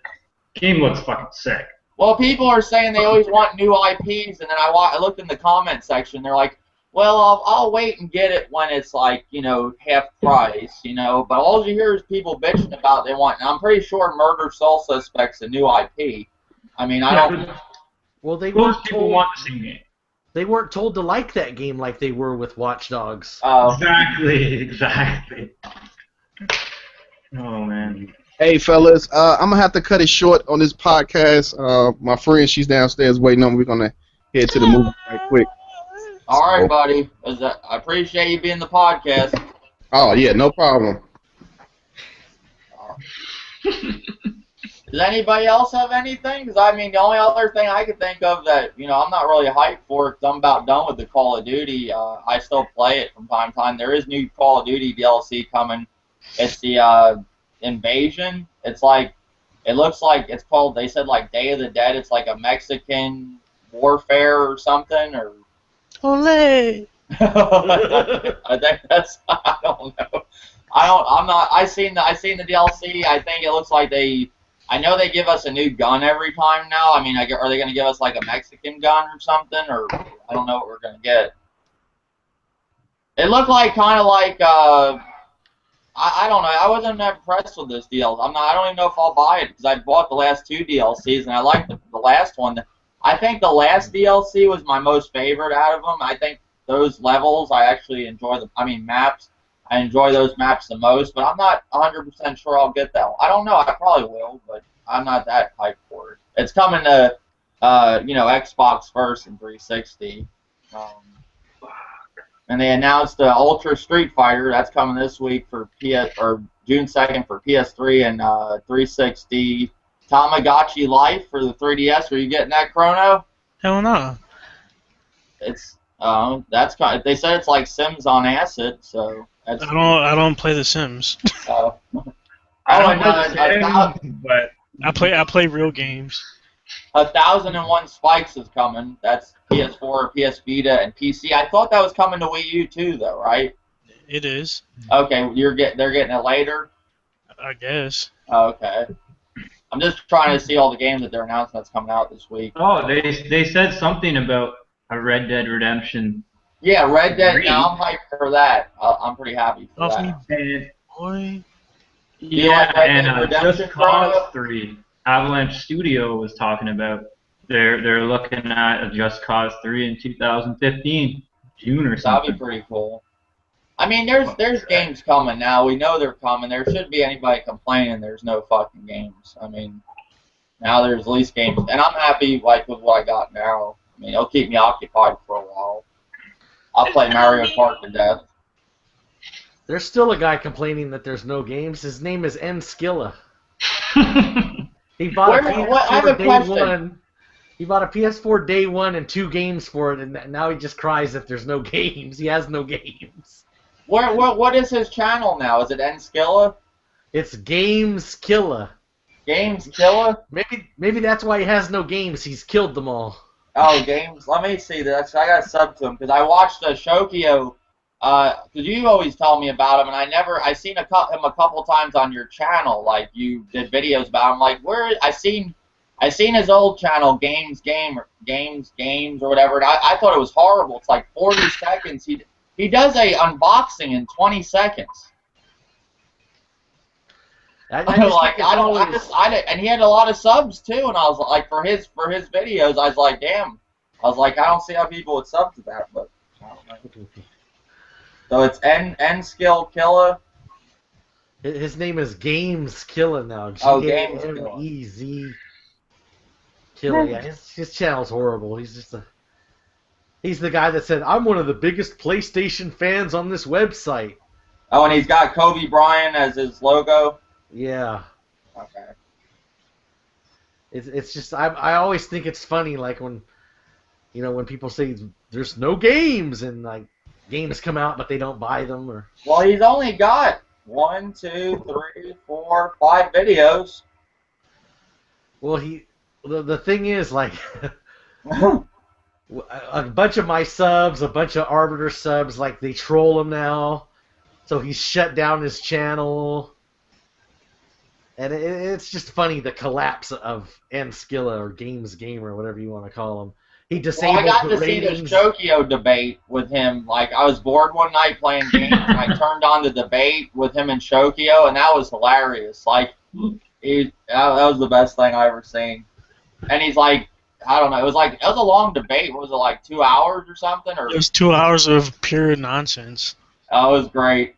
Game looks fucking sick. Well, people are saying they always want new IPs, and then I looked in the comment section. They're like, well, I'll wait and get it when it's like, half price, But all you hear is people bitching about they want. And I'm pretty sure Murder Soul Suspect's a new IP. I mean, I don't. Well, Most people want the same game. They weren't told to like that game like they were with Watch Dogs. Exactly. Oh man. Hey fellas, I'm gonna have to cut it short on this podcast. My friend, she's downstairs waiting on me. We're gonna head to the movie right quick. All right, buddy. I appreciate you being the podcast. Oh yeah, no problem. Does anybody else have anything? Because I mean, the only other thing I could think of that I'm not really hyped for, because I'm about done with the Call of Duty. I still play it from time to time. There is new Call of Duty DLC coming. It's the Invasion. It looks like it's called. They said like Day of the Dead. It's like a Mexican warfare or something or. Olé! I think that's. I don't know. I seen the DLC. I think it looks like I know they give us a new gun every time now. I mean, are they going to give us like a Mexican gun or something, or I don't know what we're going to get. It looked like kind of like I don't know. I wasn't that impressed with this deal. I don't even know if I'll buy it because I bought the last two DLCs and I liked the last one. I think the last DLC was my most favorite out of them. I think those levels I actually enjoy maps. I enjoy those maps the most, but I'm not 100% sure I'll get that one. I don't know. I probably will, but I'm not that hyped for it. It's coming to, Xbox first and 360. And they announced the Ultra Street Fighter. That's coming this week for June 2nd for PS3 and 360. Tamagotchi Life for the 3DS. Are you getting that, Chrono? Hell no. It's they said it's like Sims on acid, so. I don't play The Sims. But I play real games. 1001 Spikes is coming. That's PS4, PS Vita, and PC. I thought that was coming to Wii U too, though, right? It is. Okay, they're getting it later. I guess. Okay. I'm just trying to see all the games that they're announcing that's coming out this week. Oh, they said something about a Red Dead Redemption. Yeah, Red Dead. Now I'm hyped for that. I'm pretty happy for Off that. me, boy. Yeah, and Just Cause 3. Avalanche Studio was talking about. They're looking at a Just Cause 3 in 2015, June or something. That'd be pretty cool. I mean, there's games coming now. We know they're coming. There shouldn't be anybody complaining there's no fucking games. I mean, now there's at least games, and I'm happy with what I got now. I mean, it'll keep me occupied for a while. I'll play Mario Kart to death. There's still a guy complaining that there's no games. His name is N Skilla. He bought a I have a PS4 day question. one. He bought a PS4 day one and 2 games for it, and now he just cries that there's no games. He has no games. What is his channel now? Is it Nskilla? It's Games Killa. Games Killa? Maybe that's why he has no games. He's killed them all. Oh, games. Let me see. I got sub to him because I watched Shokio. Because you always tell me about him, and I seen him a couple times on your channel. Like you did videos about him. Like I seen his old channel, Games or whatever. And I thought it was horrible. It's like 40 seconds. He does a unboxing in 20 seconds. And he had a lot of subs too, and I was like, for his videos, I was like, damn. I was like, I don't see how people would sub to that, but I don't know. So it's Nskill Killa. His name is Games Killa now. Games Killa. Yeah, his channel's horrible. He's the guy that said, I'm one of the biggest PlayStation fans on this website. Oh, and he's got Kobe Bryant as his logo. Yeah. Okay. It's just I always think it's funny, like when people say there's no games and like games come out but they don't buy them, or well, he's only got 1, 2, 3, 4, 5 videos. Well, the thing is, like a bunch of my subs, a bunch of Arbiter subs, like they troll him now, so he's shut down his channel. And it's just funny, the collapse of Nskilla or Games Gamer, whatever you want to call him. He disabled I got the to see ratings. this Shokio debate with him. Like, I was bored one night playing games, and I turned on the debate with him and Shokio, and that was hilarious. Like, that was the best thing I ever seen. And he's like, I don't know, it was a long debate. What was it, like 2 hours or something? Or It was 2 hours of pure nonsense. Oh, it was great.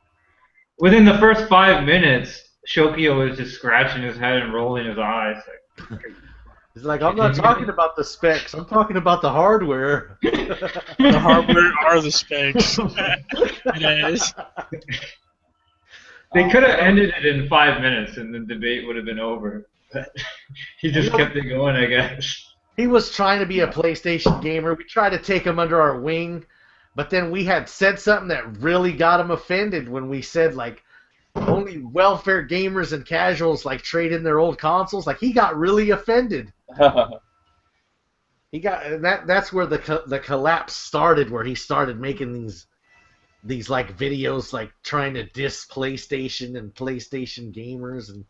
Within the first 5 minutes, Shokio was just scratching his head and rolling his eyes. He's like, I'm not talking about the specs. I'm talking about the hardware. The hardware are the specs. Yes. They could have ended it in 5 minutes and the debate would have been over. But he just kept it going, I guess. He was trying to be a PlayStation gamer. We tried to take him under our wing, but then we had said something that really got him offended when we said, like, only welfare gamers and casuals like trade in their old consoles. Like, he got really offended. That's where the collapse started, where he started making these like videos like trying to diss PlayStation and PlayStation gamers, and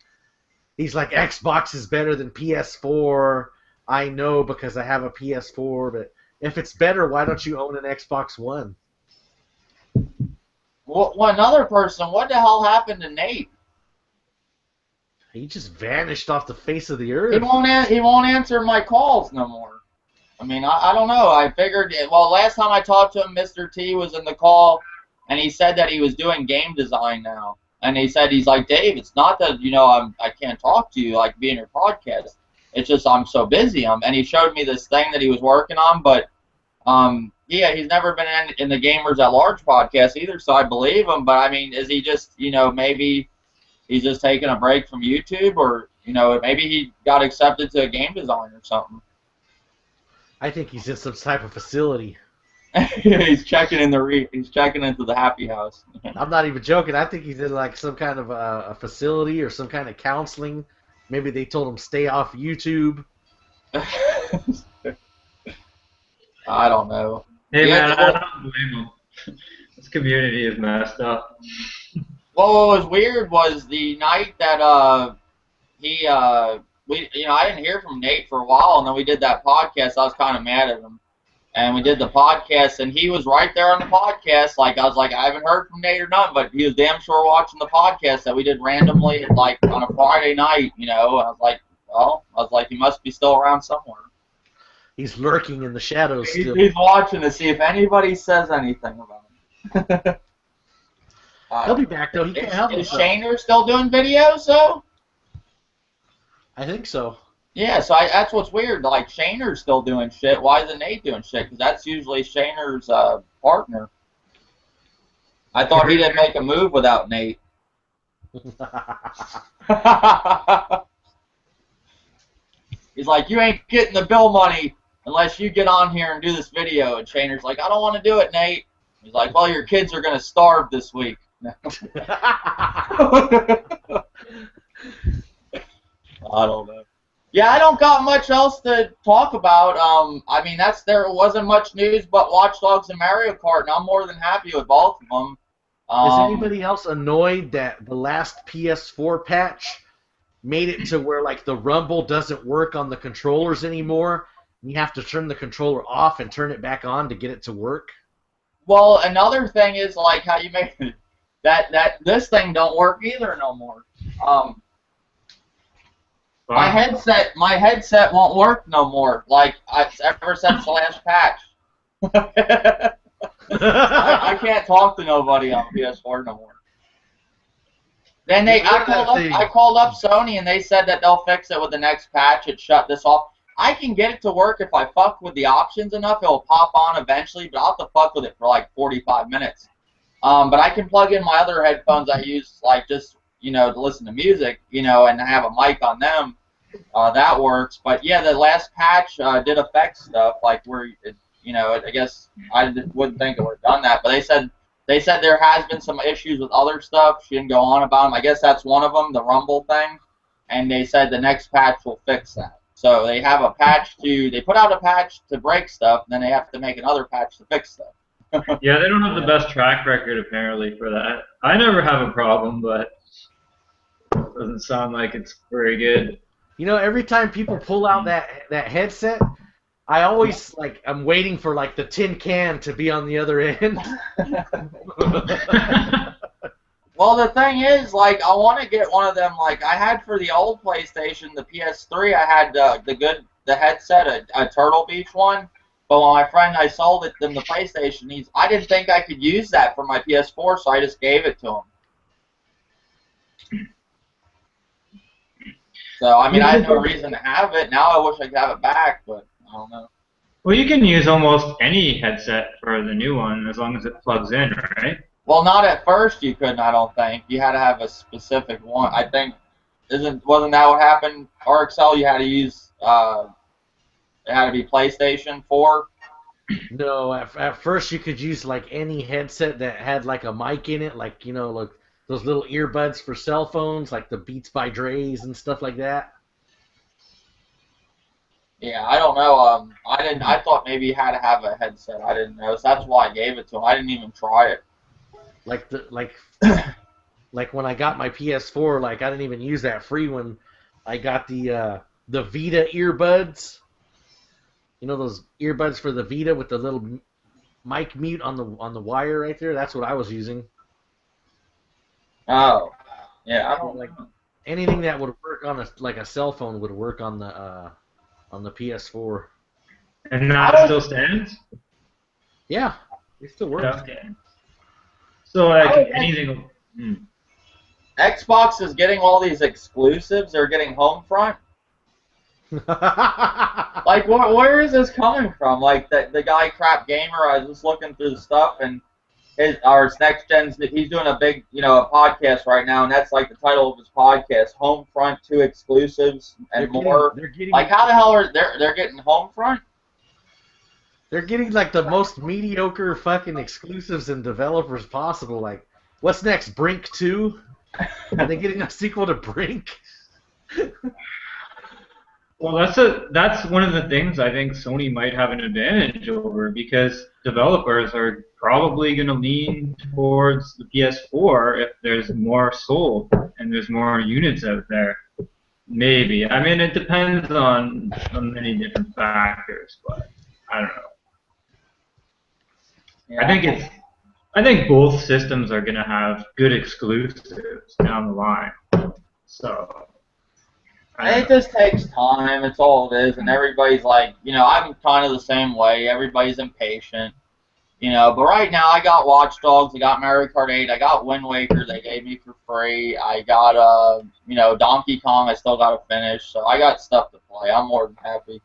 he's like, Xbox is better than PS4. I know because I have a PS4, but if it's better, why don't you own an Xbox One? Well, another person, what the hell happened to Nate? He just vanished off the face of the earth. He won't answer my calls no more. I mean, I don't know. I figured, well, last time I talked to him, Mr. T was in the call, and he said that he was doing game design now. And he said, he's like, Dave, it's not that, I can't talk to you, like, be in your podcast. It's just I'm so busy. And he showed me this thing that he was working on, but, yeah, he's never been in the Gamers at Large podcast either, so I believe him. But, I mean, is he just, maybe he's just taking a break from YouTube, or, maybe he got accepted to a game design or something. I think he's in some type of facility. He's checking into the happy house. I'm not even joking. I think he's in like some kind of a facility or some kind of counseling. Maybe they told him stay off YouTube. I don't know. Hey man, I don't blame him. This community is messed up. Well, what was weird was the night that I didn't hear from Nate for a while, and then we did that podcast. I was kind of mad at him, and we did the podcast, and he was right there on the podcast. Like, I was like, I haven't heard from Nate or nothing, but he was damn sure watching the podcast that we did randomly, like on a Friday night. And I was like, well, he must be still around somewhere. He's lurking in the shadows still. He's watching to see if anybody says anything about him. He'll be back though. He can't help himself. Is Shaner still doing videos though? I think so. Yeah, so that's what's weird. Like, Shaner's still doing shit. Why isn't Nate doing shit? Because that's usually Shaner's partner. I thought he didn't make a move without Nate. He's like, you ain't getting the bill money unless you get on here and do this video. And Shainer's like, I don't want to do it, Nate. He's like, well, your kids are going to starve this week. I don't know. Yeah, I don't got much else to talk about. I mean, there wasn't much news but Watch Dogs and Mario Kart, and I'm more than happy with both of them. Is anybody else annoyed that the last PS4 patch made it to where like the rumble doesn't work on the controllers anymore? You have to turn the controller off and turn it back on to get it to work. Well, another thing is like how you make that this thing don't work either no more. My headset won't work no more. Like ever since the last patch. I can't talk to nobody on PS4 no more. Then I called up Sony and they said that they'll fix it with the next patch. It shut this off. I can get it to work if I fuck with the options enough. It'll pop on eventually, but I'll have to fuck with it for like 45 minutes. But I can plug in my other headphones I use like just to listen to music, and have a mic on them. That works. But yeah, the last patch did affect stuff like where I guess I wouldn't think it would have done that, but they said there has been some issues with other stuff. She didn't go on about them. I guess that's one of them, the Rumble thing, and they said the next patch will fix that. So they have a patch they put out a patch to break stuff, and then they have to make another patch to fix stuff. Yeah, they don't have the best track record apparently for that. I never have a problem, but it doesn't sound like it's very good. Every time people pull out that headset, I always I'm waiting for like the tin can to be on the other end. Well, the thing is, I want to get one of them. Like I had for the old PlayStation, the PS3, I had the headset, a Turtle Beach one. But when my friend I sold them the PlayStation, I didn't think I could use that for my PS4, so I just gave it to him. So I mean, I had no reason to have it. Now I wish I could have it back, but I don't know. Well, you can use almost any headset for the new one as long as it plugs in, right? Well, not at first you couldn't, I don't think. You had to have a specific one. I think, wasn't that what happened? RXL, you had to use, it had to be PlayStation 4? No, at first you could use like any headset that had like a mic in it, like, like those little earbuds for cell phones, like the Beats by Dre's and stuff like that. Yeah, I don't know. I thought maybe you had to have a headset. I didn't know, so that's why I gave it to him. I didn't even try it. Like when I got my PS4, I didn't even use that free one. I got the Vita earbuds. Those earbuds for the Vita with the little mic mute on the wire right there. That's what I was using. Oh, yeah. I don't like anything that would work on a cell phone would work on the PS4. And that still stands? Yeah, it still works. Okay. So anything. Xbox is getting all these exclusives. They're getting Homefront. Where is this coming from? Like the guy Crap Gamer. I was just looking through the stuff, and his Next Gen's. He's doing a big a podcast right now, and that's like the title of his podcast: Homefront 2 exclusives and more. How the hell are they're getting Homefront? They're getting the most mediocre fucking exclusives and developers possible. Like, what's next? Brink 2? Are they getting a sequel to Brink? Well, that's one of the things I think Sony might have an advantage over, because developers are probably going to lean towards the PS4 if there's more sold and there's more units out there. Maybe. I mean, it depends on many different factors, but I don't know. Yeah. I think both systems are going to have good exclusives down the line. So it just takes time. It's all it is, and everybody's like, I'm kind of the same way. Everybody's impatient, But right now, I got Watch Dogs, I got Mario Kart 8, I got Wind Waker. They gave me for free. I got Donkey Kong. I still got to finish, so I got stuff to play. I'm more than happy.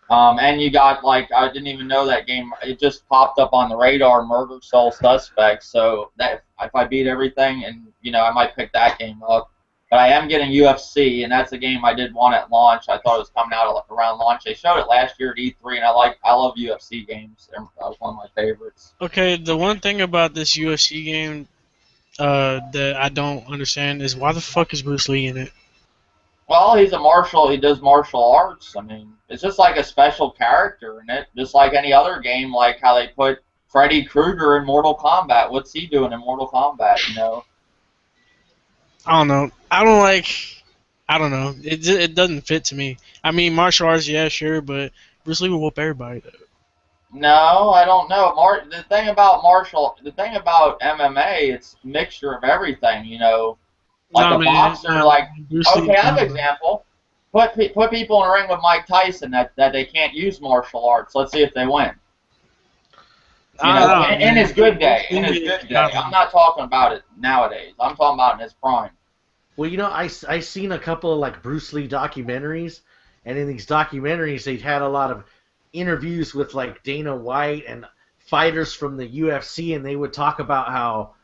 And you got, I didn't even know that game. It just popped up on the radar, Murder Soul Suspects. So that if I beat everything, and, I might pick that game up. But I am getting UFC, and that's a game I did want at launch. I thought it was coming out around launch. They showed it last year at E3, and I love UFC games. That was one of my favorites. Okay, the one thing about this UFC game that I don't understand is why the fuck is Bruce Lee in it? Well, he's a martial. He does martial arts. I mean, it's just like a special character in it, just like any other game. Like how they put Freddy Krueger in Mortal Kombat. What's he doing in Mortal Kombat? You know? I don't know. I don't like. I don't know. It doesn't fit to me. I mean, martial arts, yeah, sure, but Bruce Lee will whoop everybody though. No, I don't know. The thing about MMA, it's a mixture of everything. You know, like Nah, a boxer. Like Bruce Lee, okay, I have an example. Put people in a ring with Mike Tyson that they can't use martial arts. Let's see if they win. You know, in his good day. In his good day. I'm not talking about it nowadays. I'm talking about in his prime. Well, you know, I seen a couple of like Bruce Lee documentaries, and in these documentaries they'd had a lot of interviews with like Dana White and fighters from the UFC, and they would talk about how,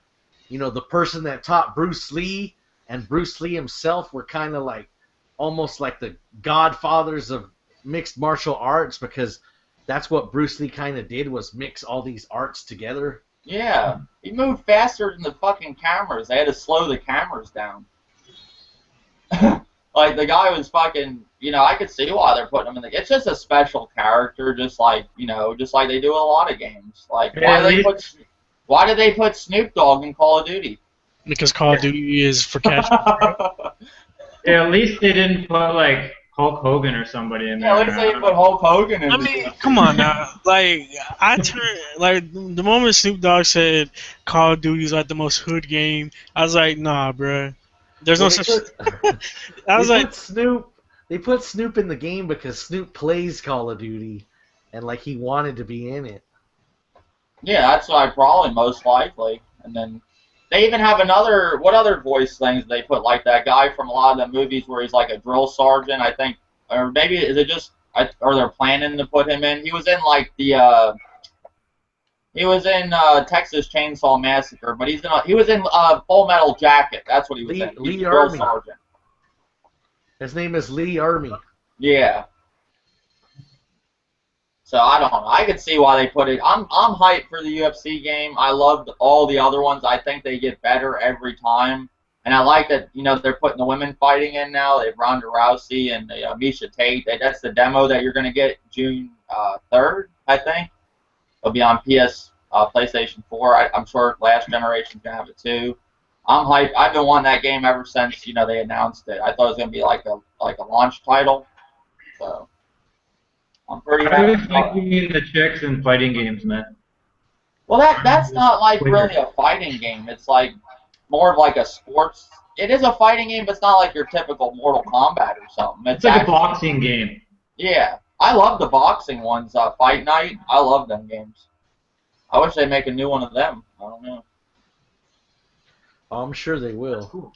you know, the person that taught Bruce Lee and Bruce Lee himself were kind of like almost like the godfathers of mixed martial arts, because that's what Bruce Lee kind of did, was mix all these arts together. Yeah, he moved faster than the fucking cameras. They had to slow the cameras down. Like, the guy was fucking, you know, I could see why they're putting him in the... It's just a special character, just like, you know, just like they do in a lot of games. Like, why did they put Snoop Dogg in Call of Duty? Because Call of Duty is for casual. Yeah, at least they didn't put, like, Hulk Hogan or somebody in there. Yeah, at least they put Hulk Hogan in. I mean, come on now. Like, the moment Snoop Dogg said Call of Duty is like the most hood game, I was like, nah, bruh. There's no such. I was like, They put Snoop in the game because Snoop plays Call of Duty, and like he wanted to be in it. Yeah, that's why probably most likely. And then they even have what other voice things they put, like that guy from a lot of the movies where he's like a drill sergeant, I think, or maybe is it just, or they're planning to put him in. He was in like he was in Texas Chainsaw Massacre, but he was in Full Metal Jacket. That's what he was in. Lee drill Army. sergeant. His name is Lee Army. Yeah. So I don't know. I could see why they put it. I'm hyped for the UFC game. I loved all the other ones. I think they get better every time, and I like that, you know, they're putting the women fighting in now. They have Ronda Rousey and Misha Tate. That's the demo that you're gonna get June 3rd, I think. It'll be on PlayStation 4. I'm sure last generation's gonna have it too. I'm hyped. I've been wanting that game ever since, you know, they announced it. I thought it was gonna be like a launch title. So I'm pretty I was happy. liking the chicks in fighting games, man. Well, that's not like really a fighting game. It's like more of like a sports. It is a fighting game, but it's not like your typical Mortal Kombat or something. It's like a boxing game. Yeah, I love the boxing ones. Fight Night, I love them games. I wish they'd make a new one of them. I don't know. I'm sure they will.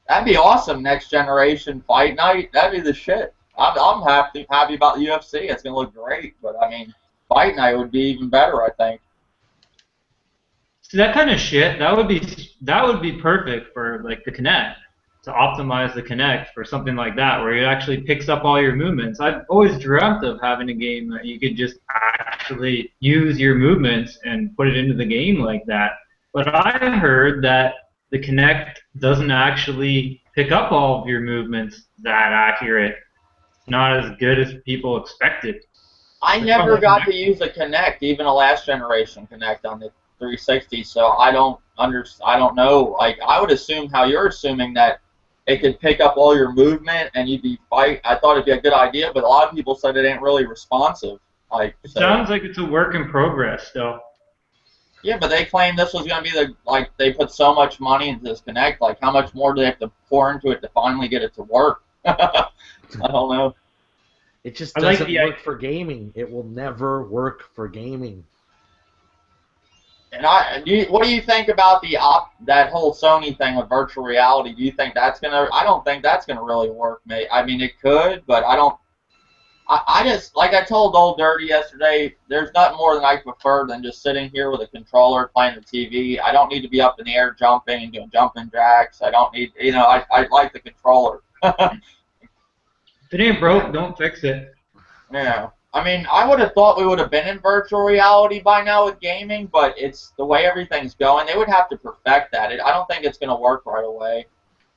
That'd be awesome. Next generation Fight Night. That'd be the shit. I'm happy about the UFC. It's gonna look great. But I mean, Fight Night would be even better, I think. See, that kind of shit, that would be perfect for like the Kinect, to optimize the Kinect for something like that, where it actually picks up all your movements. I've always dreamt of having a game that you could just actually use your movements and put it into the game like that. But I heard that the Kinect doesn't actually pick up all of your movements that accurate. Not as good as people expected. I never got to use a Kinect, even a last generation Kinect on the 360, so I don't know. Like, I would assume how you're assuming that it could pick up all your movement and you'd be fight. I thought it'd be a good idea, but a lot of people said it ain't really responsive. Like, it sounds like it's a work in progress still. Yeah, but they claim this was going to be they put so much money into this Kinect. Like, how much more do they have to pour into it to finally get it to work? I don't know. It just doesn't work for gaming. It will never work for gaming. And what do you think about that whole Sony thing with virtual reality? Do you think that's gonna? I don't think that's gonna really work, mate. I mean, it could, but I I just, like I told Old Dirty yesterday, there's nothing more than I prefer than just sitting here with a controller playing the TV. I don't need to be up in the air jumping and doing jumping jacks. I don't need, I like the controller. If it ain't broke, don't fix it. Yeah. I mean, I would have thought we would have been in virtual reality by now with gaming, but it's the way everything's going. They would have to perfect that. I don't think it's going to work right away.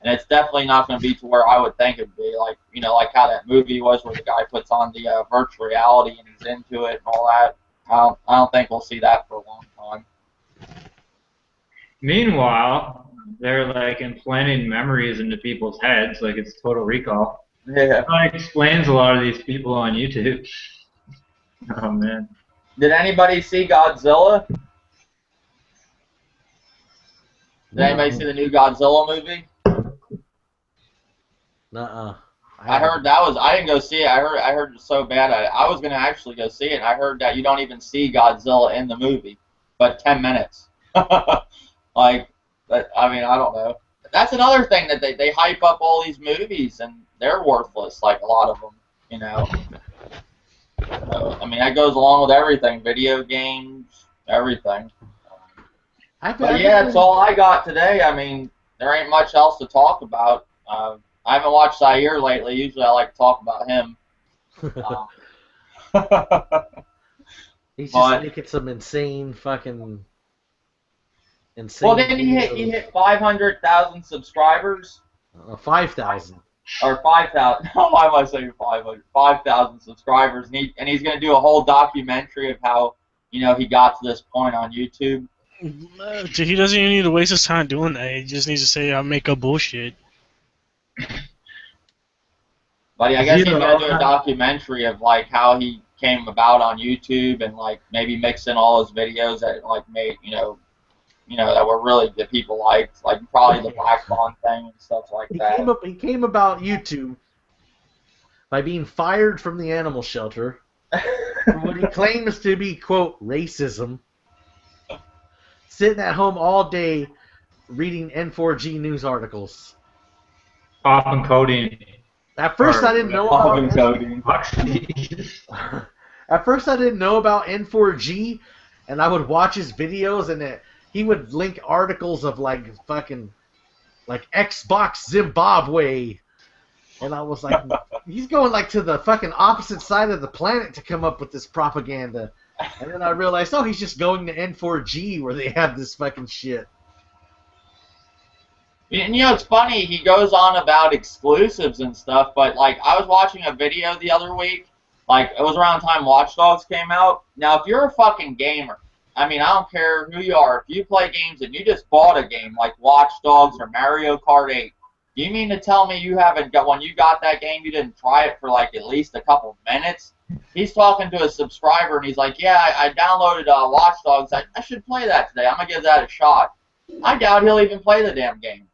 And it's definitely not going to be to where I would think it'd be, like like how that movie was where the guy puts on the virtual reality and he's into it and all that. I don't think we'll see that for a long time. Meanwhile, they're like implanting memories into people's heads, like it's Total Recall. Yeah. That explains a lot of these people on YouTube. Oh man. Did anybody see Godzilla? Did anybody see the new Godzilla movie? Nuh-uh. I heard that was. I didn't go see it. I heard it was so bad. I was gonna actually go see it. And I heard that you don't even see Godzilla in the movie, but 10 minutes. Like, but, I mean, I don't know. That's another thing that they hype up all these movies and they're worthless. Like a lot of them, So, I mean, that goes along with everything. Video games, everything. But yeah, that's all I got today. I mean, there ain't much else to talk about. I haven't watched Zael lately. Usually I like to talk about him. He's just making some insane fucking... Insane. Well, didn't he hit 500,000 subscribers? 5,000. Or 5,000. Why am I saying 500? 5,000 subscribers. And he's going to do a whole documentary of how, he got to this point on YouTube. He doesn't even need to waste his time doing that. He just needs to say, I make up bullshit. But yeah, I guess he's going to do a documentary of, like, how he came about on YouTube and, like, maybe mix in all his videos that, like, made, that were really that people liked, like probably the Black Bond thing and stuff like that. He came about YouTube by being fired from the animal shelter for what he claims to be, quote, racism, sitting at home all day reading N4G news articles. Popping codeine. At first, I didn't know about codeine. At first, I didn't know about N4G, and I would watch his videos, and he would link articles of like fucking like Xbox Zimbabwe, and I was like, he's going like to the fucking opposite side of the planet to come up with this propaganda. And then I realized, oh, he's just going to N4G where they have this fucking shit. And it's funny, he goes on about exclusives and stuff, but like I was watching a video the other week, like it was around the time Watch Dogs came out. Now if you're a fucking gamer, I mean I don't care who you are, if you play games and you just bought a game like Watch Dogs or Mario Kart 8, you mean to tell me you haven't got, when you got that game you didn't try it for like at least a couple minutes? He's talking to a subscriber and he's like, yeah, I downloaded Watch Dogs, I should play that today, I'm going to give that a shot. I doubt he'll even play the damn game.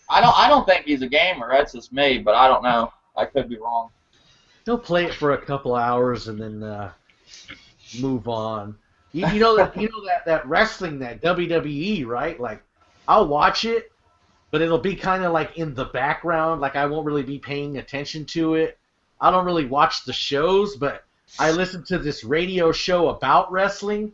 I don't think he's a gamer. That's just me, but I don't know. I could be wrong. He'll play it for a couple hours and then move on. You know that wrestling, that WWE, right? Like I'll watch it, but it'll be kind of like in the background. Like I won't really be paying attention to it. I don't really watch the shows, but I listen to this radio show about wrestling.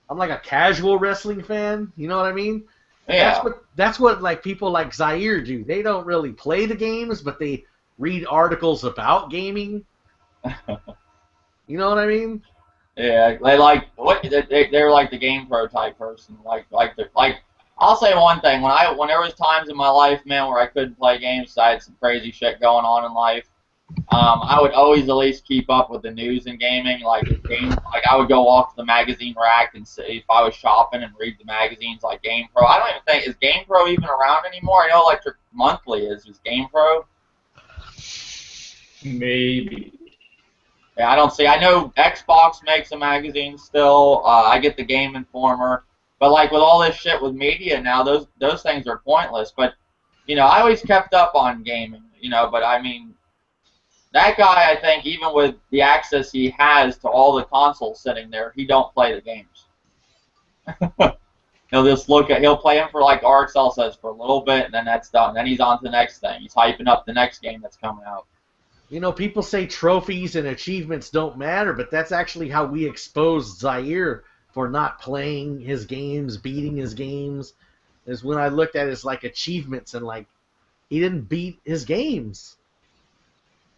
I'm like a casual wrestling fan. You know what I mean? Yeah. That's what like people like Zael do. They don't really play the games, but they read articles about gaming. You know what I mean? Yeah, they like they're like the game pro type person. Like I'll say one thing, when there was times in my life, man, where I couldn't play games, I had some crazy shit going on in life. I would always at least keep up with the news and gaming. Like I would go walk to the magazine rack and see if I was shopping and read the magazines like Game Pro. I don't even think, is Game Pro even around anymore? I know Electric Monthly is Game Pro. Maybe. Yeah, I don't see. I know Xbox makes a magazine still. I get the Game Informer, but like with all this shit with media now, those things are pointless. But I always kept up on gaming. But I mean. That guy, I think, even with the access he has to all the consoles sitting there, he don't play the games. He'll just he'll play them for, like RxL says, for a little bit, and then that's done. Then he's on to the next thing. He's hyping up the next game that's coming out. You know, people say trophies and achievements don't matter, but that's actually how we exposed Zaire for not playing his games, beating his games. Is when I looked at his like achievements and like he didn't beat his games.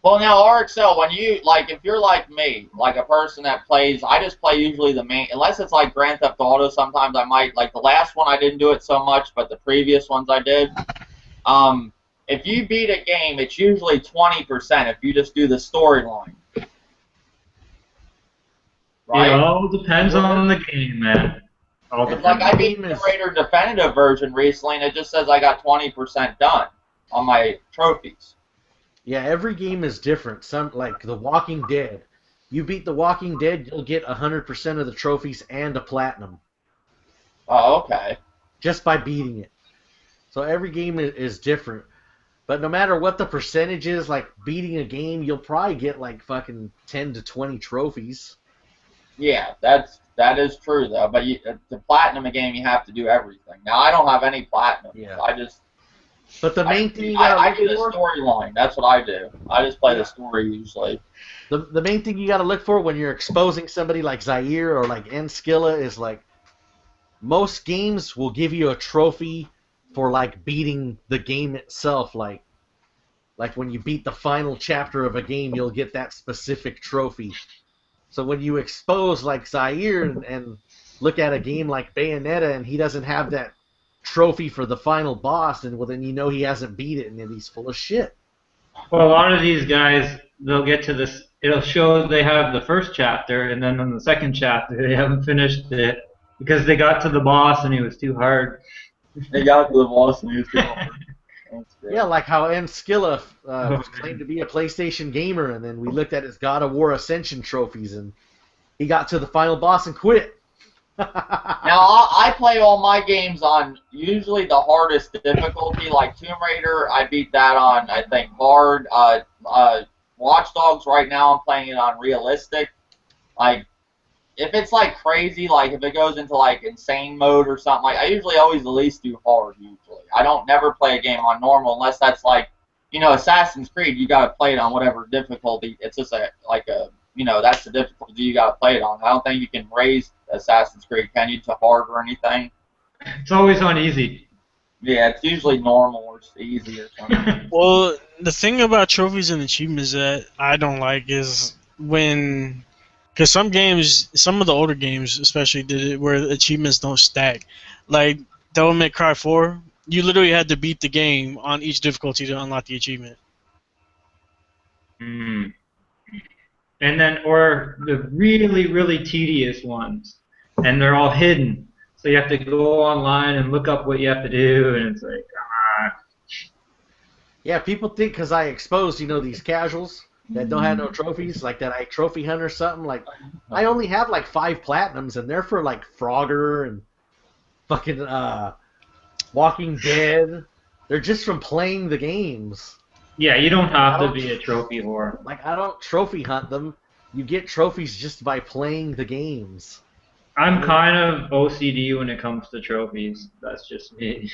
Well, now RXL, when you like, if you're like me, like a person that plays, I just play usually the main. Unless it's like Grand Theft Auto, sometimes I might like the last one. I didn't do it so much, but the previous ones I did. If you beat a game, it's usually 20% if you just do the storyline. Right? It all depends on the game, man. All It's depends. like I beat the Raider Definitive version recently, and it just says I got 20% done on my trophies. Yeah, every game is different. Some like The Walking Dead. You beat The Walking Dead, you'll get 100% of the trophies and a platinum Oh, okay. just by beating it. So every game is different. But no matter what the percentage is, like beating a game, you'll probably get like fucking 10 to 20 trophies. Yeah, that is true though. But to platinum a game, you have to do everything. Now I don't have any platinum. Yeah. But the main thing you gotta I look do the for, storyline. That's what I do. I just play the story usually. the main thing you gotta look for when you're exposing somebody like Zaire or like Enskilla is like most games will give you a trophy for like beating the game itself. Like when you beat the final chapter of a game, you'll get that specific trophy. So when you expose like Zaire and look at a game like Bayonetta and he doesn't have that trophy for the final boss, and well then you know he hasn't beat it and then he's full of shit. Well, a lot of these guys, they'll get to this. It'll show they have the first chapter, and then on the second chapter they haven't finished it because they got to the boss and he was too hard. They got to the boss and used to. Yeah, like how Enskilla claimed to be a PlayStation gamer, and then we looked at his God of War Ascension trophies, and he got to the final boss and quit. Now I play all my games on usually the hardest difficulty, like Tomb Raider. I beat that on I think hard. Watch Dogs right now I'm playing it on realistic. Like if it's like crazy, like if it goes into like insane mode or something, like I usually always at least do hard. Usually, I don't never play a game on normal unless that's like, you know, Assassin's Creed. You gotta play it on whatever difficulty. It's just that's the difficulty you gotta play it on. I don't think you can raise Assassin's Creed, can you, to hard or anything? It's always on easy. Yeah, it's usually normal or easy or something. Well, the thing about trophies and achievements that I don't like is when. Because some games, some of the older games especially, did it where achievements don't stack. Like Devil May Cry 4, you literally had to beat the game on each difficulty to unlock the achievement. Mm. And then, or the really, really tedious ones, and they're all hidden. So you have to go online and look up what you have to do, and it's like, Yeah, people think because I exposed, these casuals that don't have no trophies, like that I trophy hunt or something. Like, I only have like 5 platinums, and they're for like Frogger and fucking Walking Dead. They're just from playing the games. Yeah, you don't have to be a trophy whore. Like, I don't trophy hunt them. You get trophies just by playing the games. I'm kind of OCD when it comes to trophies. That's just me.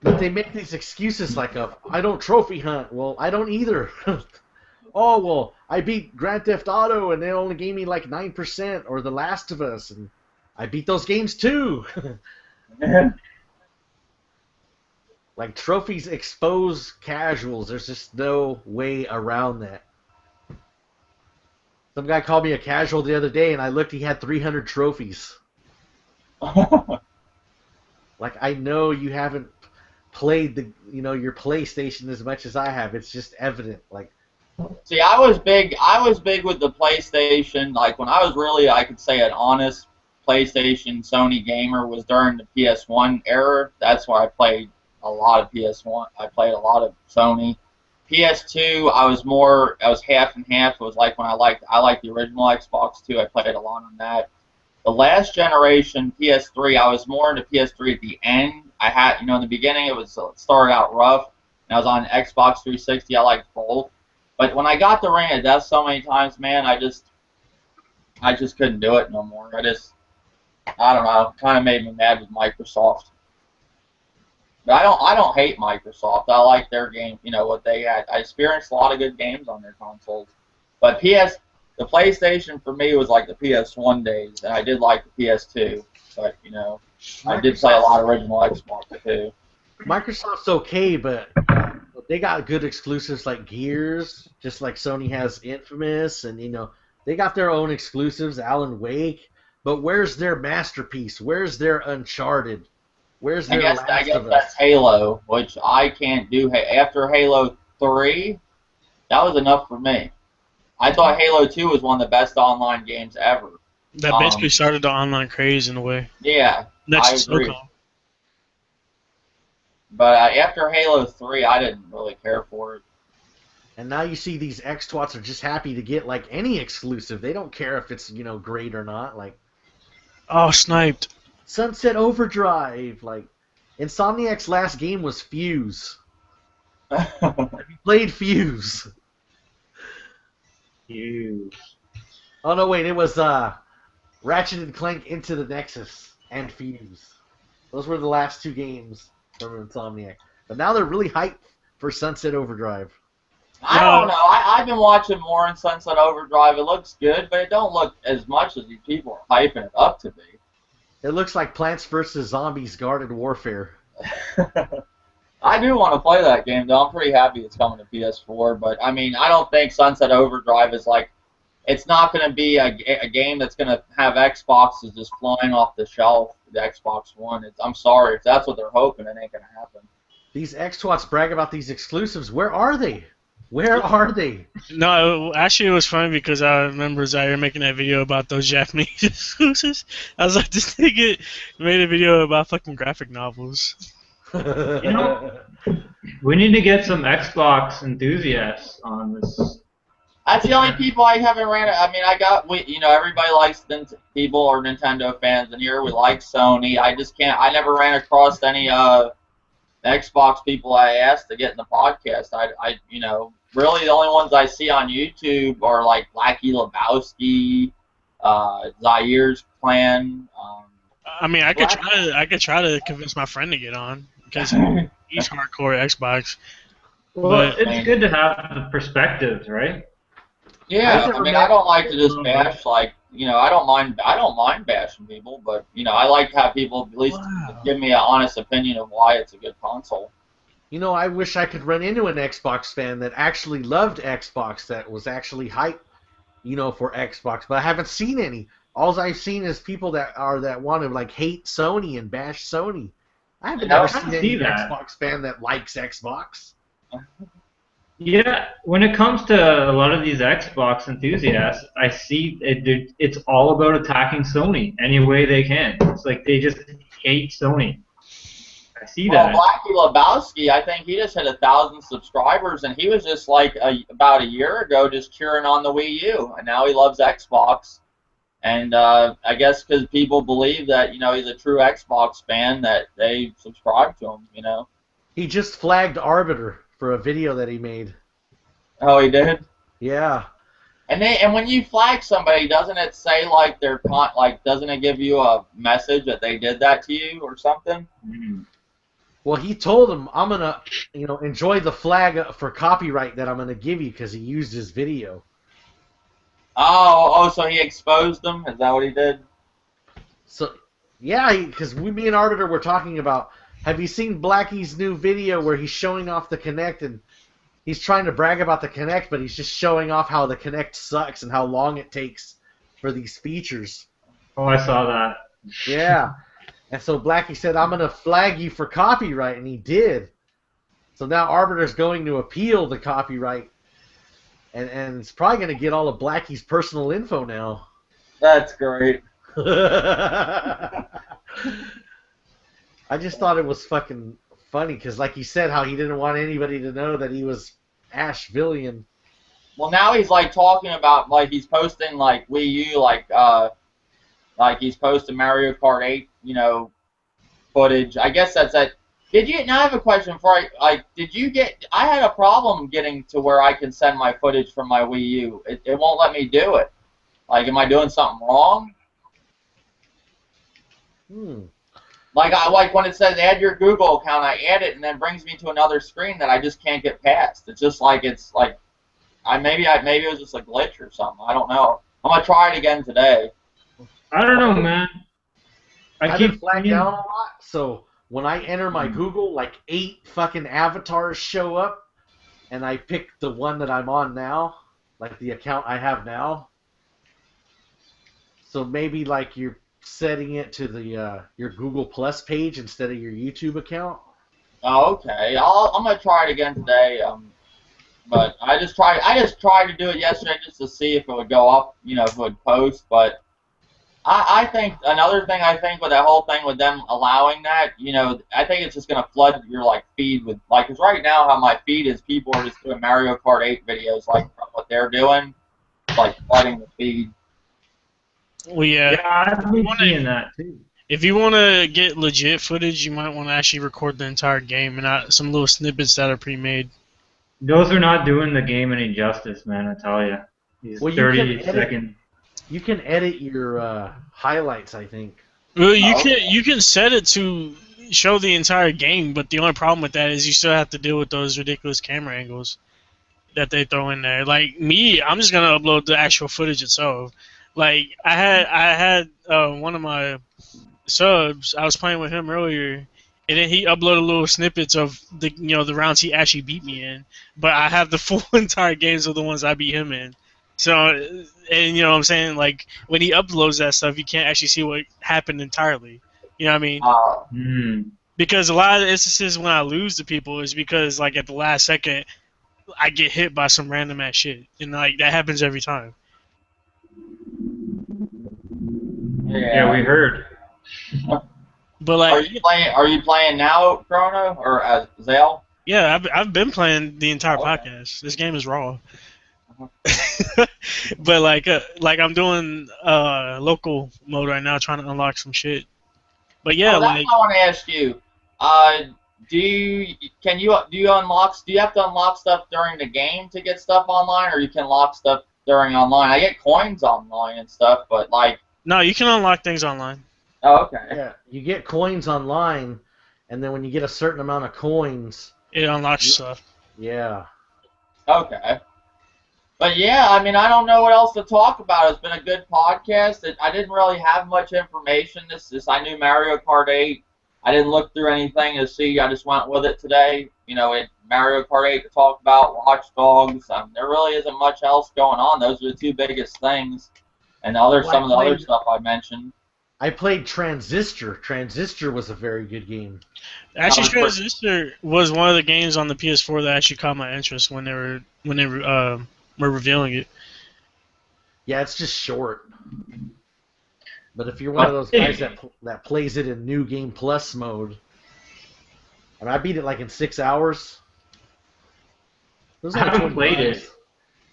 But they make these excuses like, I don't trophy hunt. Well, I don't either. Oh, well, I beat Grand Theft Auto and they only gave me like 9%, or The Last of Us, and I beat those games too. Like, trophies expose casuals. There's just no way around that. Some guy called me a casual the other day, and I looked, he had 300 trophies. Like, I know you haven't played your PlayStation as much as I have. It's just evident. Like, see, I was big with the PlayStation. Like when I was really, I could say, an honest PlayStation Sony gamer was during the PS1 era. That's where I played a lot of PS1. I played a lot of Sony. PS2, I was half and half. It was like when I liked the original Xbox too. I played a lot on that. The last generation PS3, I was more into PS3 at the end. I had, in the beginning it started out rough, and I was on Xbox 360. I liked both. But when I got the Ring of Death so many times, man, I just couldn't do it no more. I don't know, kind of made me mad with Microsoft. But I don't hate Microsoft. I like their game. You know what they had. I experienced a lot of good games on their consoles. But the PlayStation for me was like the PS1 days, and I did like the PS2. But you know, I did play a lot of original Xbox too. Microsoft's okay, but they got good exclusives like Gears, just like Sony has Infamous, and you know they got their own exclusives, Alan Wake. But where's their masterpiece? Where's their Uncharted? Where's their I Last guess of Us? that's Halo, which I can't do. After Halo 3, that was enough for me. I thought Halo 2 was one of the best online games ever. That basically started the online craze in a way. Yeah, Next I to agree. SOCOM. But after Halo 3, I didn't really care for it. And now you see these X-Twats are just happy to get like any exclusive. They don't care if it's great or not. Like Oh, sniped. Sunset Overdrive. Like Insomniac's last game was Fuse. Have you played Fuse? Huge. Oh no, wait, it was Ratchet and Clank Into the Nexus and Fuse. Those were the last two games from Insomniac. But now they're really hyped for Sunset Overdrive. I don't know. I've been watching more in Sunset Overdrive. It looks good, but it don't look as much as these people are hyping it up to be. It looks like Plants vs. Zombies Guarded Warfare. I do want to play that game, though. I'm pretty happy it's coming to PS4. But, I mean, I don't think Sunset Overdrive is like... It's not going to be a game that's going to have Xboxes just flying off the shelf, the Xbox One. I'm sorry. If that's what they're hoping, it ain't going to happen. These X-Twats brag about these exclusives. Where are they? Where are they? No, actually, it was funny because I remember Zael making that video about those Japanese exclusives. I was like, this nigga made a video about fucking graphic novels. You know, we need to get some Xbox enthusiasts on this. That's the only people I haven't ran. I mean, everybody likes people or Nintendo fans, and here we like Sony. I just can't. I never ran across any Xbox people I asked to get in the podcast. Really the only ones I see on YouTube are like Blackie Lebowski, Zair's Clan. I mean, I could try to convince my friend to get on because he's hardcore Xbox. Well, it's good to have the perspectives, right? Yeah, I don't like to just bash I don't mind bashing people, but I like to have people at least give me an honest opinion of why it's a good console. I wish I could run into an Xbox fan that actually loved Xbox, that was actually hyped, for Xbox, but I haven't seen any. All I've seen is people that want to like hate Sony and bash Sony. I haven't never seen any Xbox fan that likes Xbox. Yeah, when it comes to a lot of these Xbox enthusiasts, I see it's all about attacking Sony any way they can. It's like they just hate Sony. I see that. Blackie Lebowski, I think he just hit 1,000 subscribers, and he was just like about a year ago just cheering on the Wii U, and now he loves Xbox. And I guess because people believe that he's a true Xbox fan, that they subscribe to him. He just flagged Arbiter for a video that he made. Oh, he did? Yeah. And when you flag somebody, doesn't it say doesn't it give you a message that they did that to you or something? Mm-hmm. Well, he told him, I'm gonna enjoy the flag for copyright that I'm gonna give you because he used his video. So he exposed them? Is that what he did? So yeah, because me and Arbiter were talking about. Have you seen Blackie's new video where he's showing off the Kinect and he's trying to brag about the Kinect, but he's just showing off how the Kinect sucks and how long it takes for these features? Oh, I saw that. Yeah. And so Blackie said, I'm going to flag you for copyright, and he did. So now Arbiter's going to appeal the copyright, and it's probably going to get all of Blackie's personal info now. That's great. I just thought it was fucking funny because, like he said, how he didn't want anybody to know that he was Ashvillian. Well, now he's talking about he's posting Wii U he's posting Mario Kart 8 footage. I guess that's it. Now I have a question for did you get? I had a problem getting to where I can send my footage from my Wii U. It won't let me do it. Am I doing something wrong? like when it says add your Google account, I add it and then brings me to another screen that I just can't get past. It's just like maybe it was just a glitch or something. I don't know. I'm gonna try it again today. I don't know, man. I've been flagged down a lot, so when I enter my Google, like 8 fucking avatars show up, and I pick the one that I'm on now, like the account I have now. So maybe like you're setting it to the your Google Plus page instead of your YouTube account. Oh, okay. I'm gonna try it again today. But I just tried to do it yesterday just to see if it would go up, if it would post. But I think another thing with that whole thing with them allowing that, I think it's just gonna flood your feed with because right now how my feed is, people are just doing Mario Kart 8 videos from what they're doing, flooding the feed. Well, yeah. I've been seeing that too. If you want to get legit footage, you might want to actually record the entire game and not some little snippets that are pre-made. Those are not doing the game any justice, man. I tell you. These 30-second. You can edit your highlights, I think. Well, you can set it to show the entire game, but the only problem with that is you still have to deal with those ridiculous camera angles that they throw in there. Like me, I'm just gonna upload the actual footage itself. Like I had one of my subs. I was playing with him earlier, and then he uploaded little snippets of the rounds he actually beat me in. But I have the full entire games of the ones I beat him in. So, and you know what I'm saying? Like when he uploads that stuff, you can't actually see what happened entirely. You know what I mean? Because a lot of the instances when I lose to people is because at the last second I get hit by some random ass shit, and that happens every time. Yeah, we heard. But are you playing now, Chrono or Zael? Yeah, I've been playing the entire podcast. This game is raw. But I'm doing local mode right now, trying to unlock some shit. But yeah, that's what I want to ask you. Do you have to unlock stuff during the game to get stuff online, or you can unlock stuff during online? I get coins online and stuff, but no, you can unlock things online. Oh, okay. Yeah, you get coins online, and then when you get a certain amount of coins, it unlocks stuff. Yeah. Okay. But yeah, I mean, I don't know what else to talk about. It's been a good podcast. I didn't really have much information. I knew Mario Kart 8. I didn't look through anything to see. I just went with it today. Mario Kart 8 to talk about, Watch Dogs. There really isn't much else going on. Those are the two biggest things. And some of the other stuff I mentioned. I played Transistor. Transistor was a very good game. Actually, Transistor was one of the games on the PS4 that actually caught my interest when they were revealing it. Yeah, it's just short. But if you're one of those guys that plays it in New Game Plus mode, and I beat it in 6 hours. I haven't played it.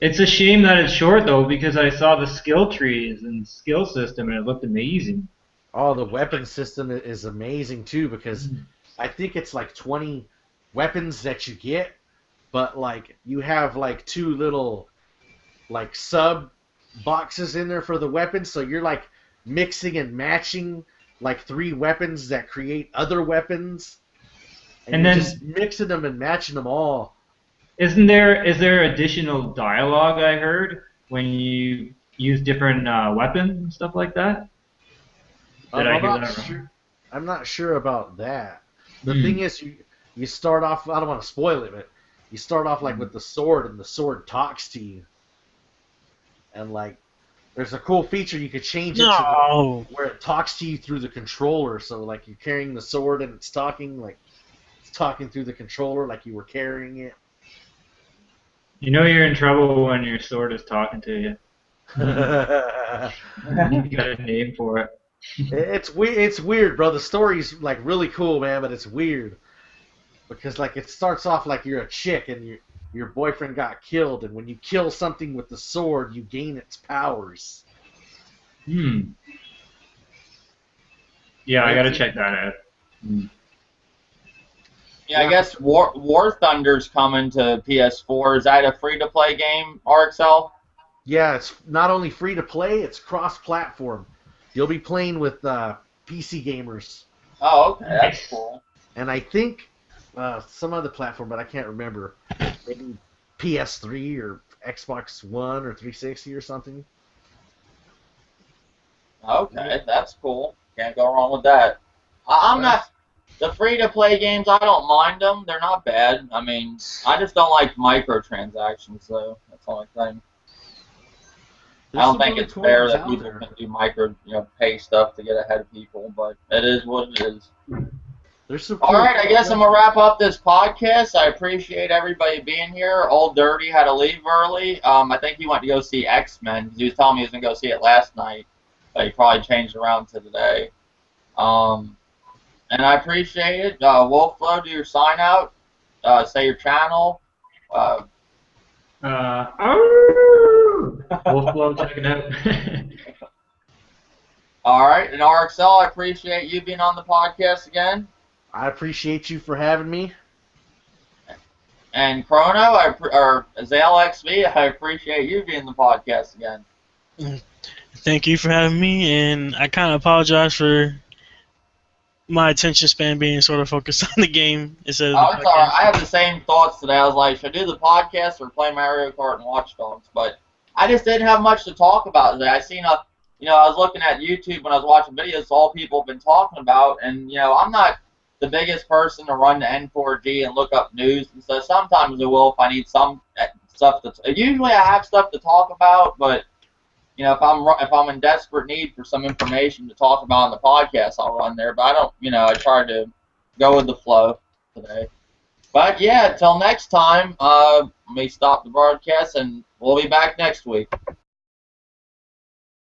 It's a shame that it's short though, because I saw the skill trees and skill system and it looked amazing. Oh, the weapon system is amazing too, because I think it's 20 weapons that you get, but you have 2 little sub boxes in there for the weapons, so you're mixing and matching 3 weapons that create other weapons, and then just mixing them and matching them all. Is there additional dialogue I heard when you use different weapons and stuff like that? I'm not sure about that. The thing is, you start off. I don't want to spoil it, but you start off with the sword, and the sword talks to you. And there's a cool feature you could change it to where it talks to you through the controller. So you're carrying the sword and it's talking through the controller like you were carrying it. You know you're in trouble when your sword is talking to you. You got a name for it. It's weird, bro. The story's really cool, man, but it's weird because it starts off you're a chick and your boyfriend got killed, and when you kill something with the sword, you gain its powers. Yeah, I gotta check that out. Yeah, I guess War Thunder's coming to PS4. Is that a free-to-play game, RXL? Yeah, it's not only free-to-play, it's cross-platform. You'll be playing with PC gamers. Oh, okay, that's cool. And I think some other platform, but I can't remember. Maybe PS3 or Xbox One or 360 or something. Okay, that's cool. Can't go wrong with that. I'm not the free-to-play games. I don't mind them. They're not bad. I mean, I just don't like microtransactions, though. That's the only thing. I don't think it's fair that people can do pay stuff to get ahead of people, but it is what it is. All right, I guess I'm going to wrap up this podcast. I appreciate everybody being here. Old Dirty had to leave early. I think he went to go see X-Men because he was telling me he was going to go see it last night, but he probably changed around to today. And I appreciate it. vvolflovv, do your sign out. Say your channel. vvolflovv, check it out. All right, and RXL, I appreciate you being on the podcast again. I appreciate you for having me. And Chrono, or Zael XV, I appreciate you being on the podcast again. Thank you for having me, and I kind of apologize for my attention span being sort of focused on the game instead of the podcast. It's all right. I have the same thoughts today. I was like, should I do the podcast or play Mario Kart and Watch Dogs? But I just didn't have much to talk about today. I was looking at YouTube when I was watching videos, all people have been talking about, and I'm not the biggest person to run to N4G and look up news and stuff. Sometimes I will if I need some stuff usually I have stuff to talk about, but if I'm in desperate need for some information to talk about on the podcast, I'll run there. But I don't, I try to go with the flow today. But yeah, until next time, let me stop the broadcast and we'll be back next week.